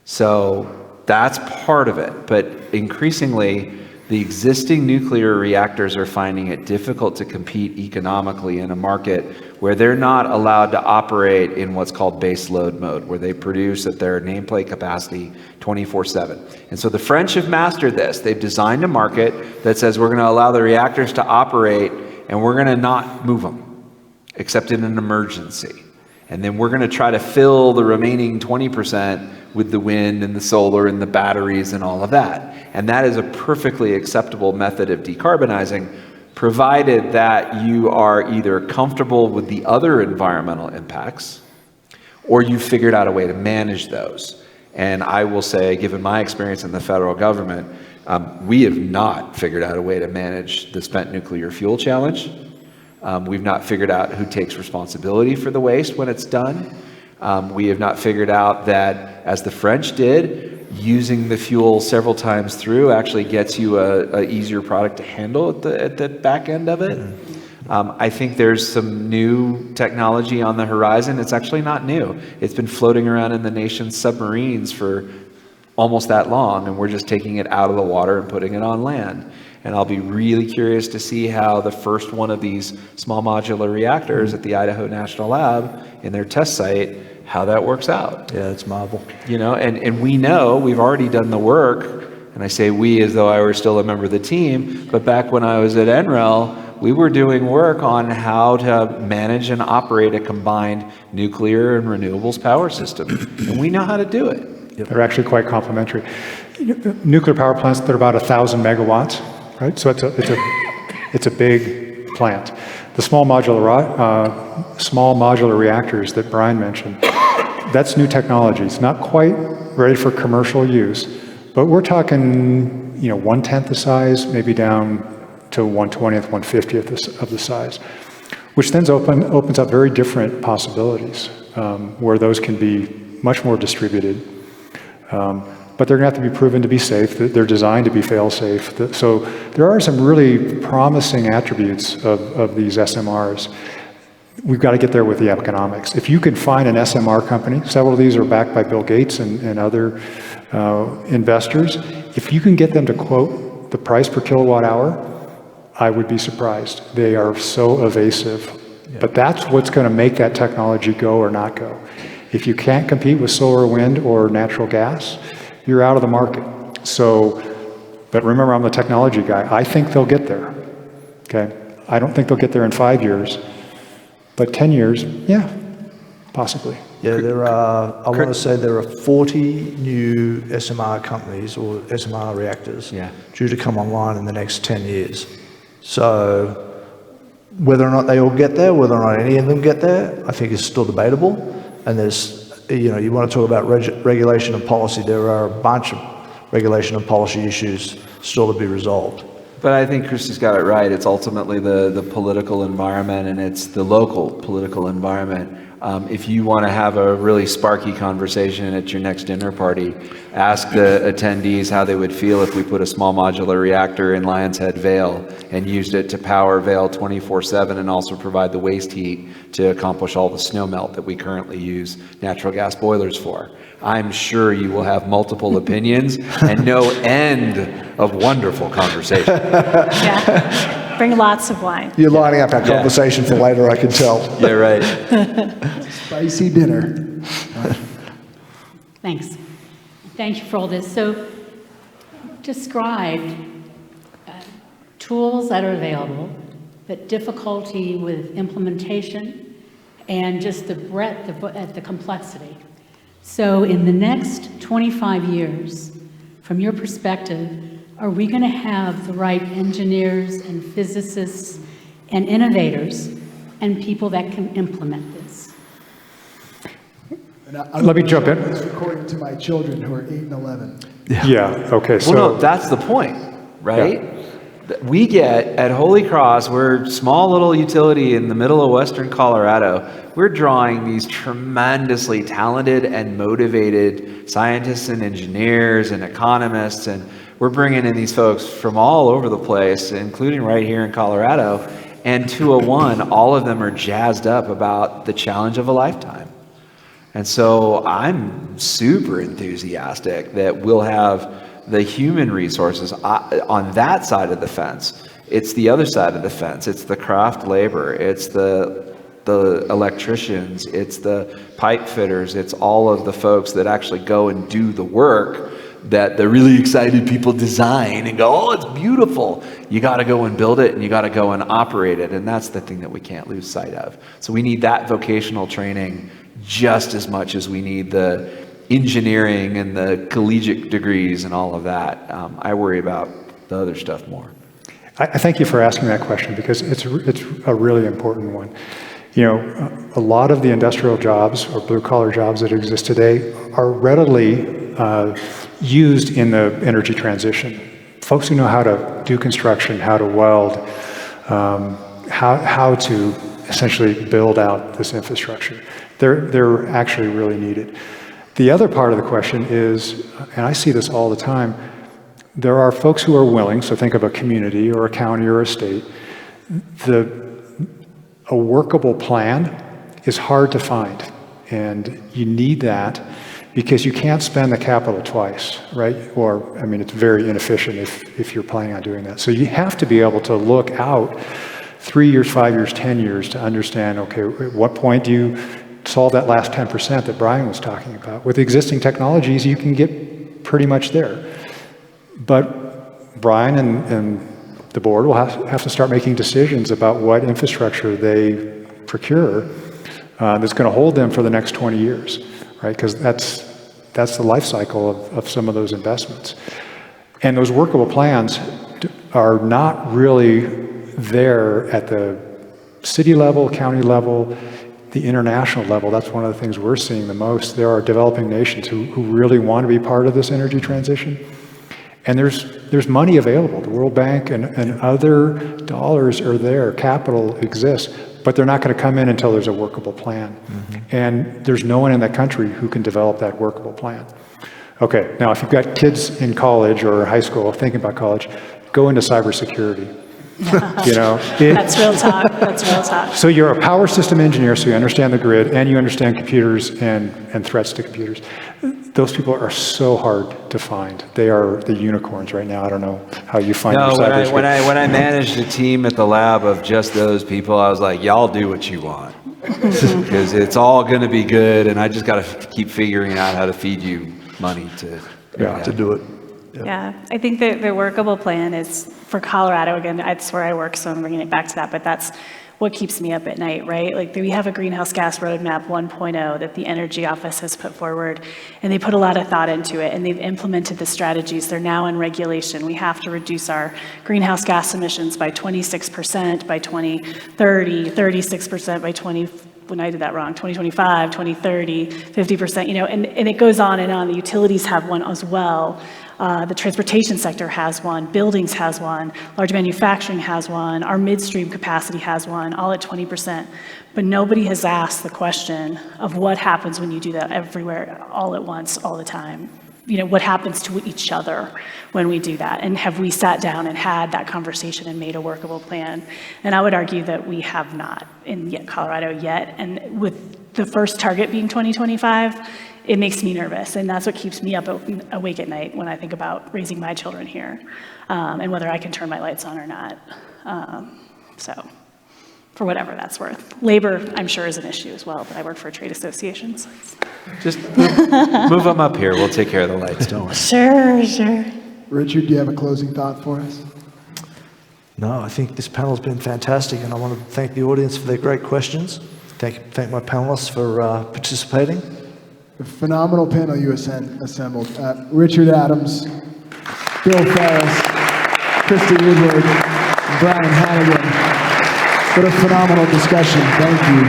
So that's part of it, but increasingly, the existing nuclear reactors are finding it difficult to compete economically in a market where they're not allowed to operate in what's called base load mode, where they produce at their nameplate capacity 24/7. And so the French have mastered this. They've designed a market that says we're going to allow the reactors to operate and we're going to not move them, except in an emergency. And then we're going to try to fill the remaining 20% with the wind and the solar and the batteries and all of that. And that is a perfectly acceptable method of decarbonizing, provided that you are either comfortable with the other environmental impacts or you've figured out a way to manage those. And I will say, given my experience in the federal government, we have not figured out a way to manage the spent nuclear fuel challenge. We've not figured out who takes responsibility for the waste when it's done. We have not figured out that, as the French did, using the fuel several times through actually gets you a easier product to handle at the back end of it. I think there's some new technology on the horizon. It's actually not new. It's been floating around in the nation's submarines for almost that long, and we're just taking it out of the water and putting it on land. And I'll be really curious to see how the first one of these small modular reactors at the Idaho National Lab in their test site, how that works out.
Yeah, it's marvel.
You know, and we know, we've already done the work, and I say we as though I were still a member of the team, but back when I was at NREL, we were doing work on how to manage and operate a combined nuclear and renewables power system. And we know how to do it.
They're actually quite complementary. Nuclear power plants, they're about 1,000 megawatts, right? So it's a big plant. The small modular reactors that Brian mentioned, that's new technology. It's not quite ready for commercial use, but we're talking, 1/10 the size, maybe down to 1/20th, 1/50th of the size, which then opens up very different possibilities where those can be much more distributed. But they're going to have to be proven to be safe. They're designed to be fail-safe. So there are some really promising attributes of these SMRs. We've got to get there with the economics. If you can find an SMR company, several of these are backed by Bill Gates and other investors, if you can get them to quote the price per kilowatt hour, I would be surprised. They are so evasive. Yeah. But that's what's going to make that technology go or not go. If you can't compete with solar, wind, or natural gas, you're out of the market. So, but remember, I'm the technology guy. I think they'll get there, okay? I don't think they'll get there in 5 years, but 10 years, yeah, possibly.
Yeah, I want to say there are 40 new SMR companies or SMR reactors due to come online in the next 10 years. So whether or not they all get there, whether or not any of them get there, I think is still debatable. And there's, you want to talk about regulation and policy, there are a bunch of regulation and policy issues still to be resolved.
But I think Christy's got it right. It's ultimately the political environment, and it's the local political environment. If you want to have a really sparky conversation at your next dinner party, ask the attendees how they would feel if we put a small modular reactor in Lions Head Vale and used it to power Vale 24/7 and also provide the waste heat to accomplish all the snow melt that we currently use natural gas boilers for. I'm sure you will have multiple opinions and no end of wonderful conversation.
Yeah. Bring lots of wine.
You're lining up our conversation for later, I can tell.
Yeah, right.
Spicy dinner.
Thanks. Thank you for all this. So, describe tools that are available, but difficulty with implementation, and just the breadth of the complexity. So, in the next 25 years, from your perspective, are we going to have the right engineers and physicists and innovators and people that can implement this?
Let me jump in.
It's according to my children who are 8 and 11.
Yeah, okay. So,
well, no, that's the point, right? Yeah. We get, at Holy Cross, we're a small little utility in the middle of western Colorado. We're drawing these tremendously talented and motivated scientists and engineers and economists, and we're bringing in these folks from all over the place, including right here in Colorado. And 201, all of them are jazzed up about the challenge of a lifetime. And so I'm super enthusiastic that we'll have the human resources on that side of the fence. It's the other side of the fence. It's the craft labor. It's the electricians. It's the pipe fitters. It's all of the folks that actually go and do the work that the really excited people design and go, oh, it's beautiful. You got to go and build it, and you got to go and operate it. And that's the thing that we can't lose sight of. So we need that vocational training just as much as we need the engineering and the collegiate degrees and all of that. I worry about the other stuff more.
I thank you for asking that question, because it's a really important one. A lot of the industrial jobs or blue-collar jobs that exist today are readily used in the energy transition. Folks who know how to do construction, how to weld, how to essentially build out this infrastructure. They're actually really needed. The other part of the question is, and I see this all the time, there are folks who are willing, so think of a community or a county or a state, a workable plan is hard to find, and you need that because you can't spend the capital twice, right? Or, I mean, it's very inefficient if you're planning on doing that. So you have to be able to look out 3 years, 5 years, 10 years to understand, okay, at what point do you solve that last 10% that Brian was talking about? With existing technologies, you can get pretty much there. But Brian and the board will have to start making decisions about what infrastructure they procure that's going to hold them for the next 20 years, right? Because that's the life cycle of some of those investments. And those workable plans are not really there at the city level, county level, the international level. That's one of the things we're seeing the most. There are developing nations who really want to be part of this energy transition. And there's money available. The World Bank and other dollars are there. Capital exists, but they're not going to come in until there's a workable plan. And there's no one in that country who can develop that workable plan. Okay, now if you've got kids in college or high school thinking about college, go into cybersecurity. You know,
That's real talk. That's real talk.
So you're a power system engineer, so you understand the grid and you understand computers and threats to computers. Those people are so hard to find. They are the unicorns right now. I don't know how you find your cybersecurity.
When I managed a team at the lab of just those people, I was like, y'all do what you want. Because it's all going to be good, and I just got to keep figuring out how to feed you money to
do it.
Yeah, I think that the workable plan is for Colorado, again, that's where I work, so I'm bringing it back to that, but that's what keeps me up at night, right? Like we have a greenhouse gas roadmap 1.0 that the Energy Office has put forward, and they put a lot of thought into it, and they've implemented the strategies. They're now in regulation. We have to reduce our greenhouse gas emissions by 26% by 2030, 36% by 2025, 2030, 50%, you know, and it goes on and on. The utilities have one as well. The transportation sector has one, buildings has one, large manufacturing has one, our midstream capacity has one, all at 20%. But nobody has asked the question of what happens when you do that everywhere, all at once, all the time. You know, what happens to each other when we do that? And have we sat down and had that conversation and made a workable plan? And I would argue that we have not in Colorado yet. And with the first target being 2025, it makes me nervous, and that's what keeps me awake at night when I think about raising my children here, and whether I can turn my lights on or not. So, for whatever that's worth. Labor, I'm sure, is an issue as well, but I work for a trade association. So
just move them up here. We'll take care of the lights, don't worry.
Sure.
Richard, do you have a closing thought for us?
No, I think this panel has been fantastic, and I want to thank the audience for their great questions. Thank my panelists for participating.
A phenomenal panel you assembled. Richard Adams, Bill Ferris, Christy Woodward, and Brian Hannigan. What a phenomenal discussion. Thank you.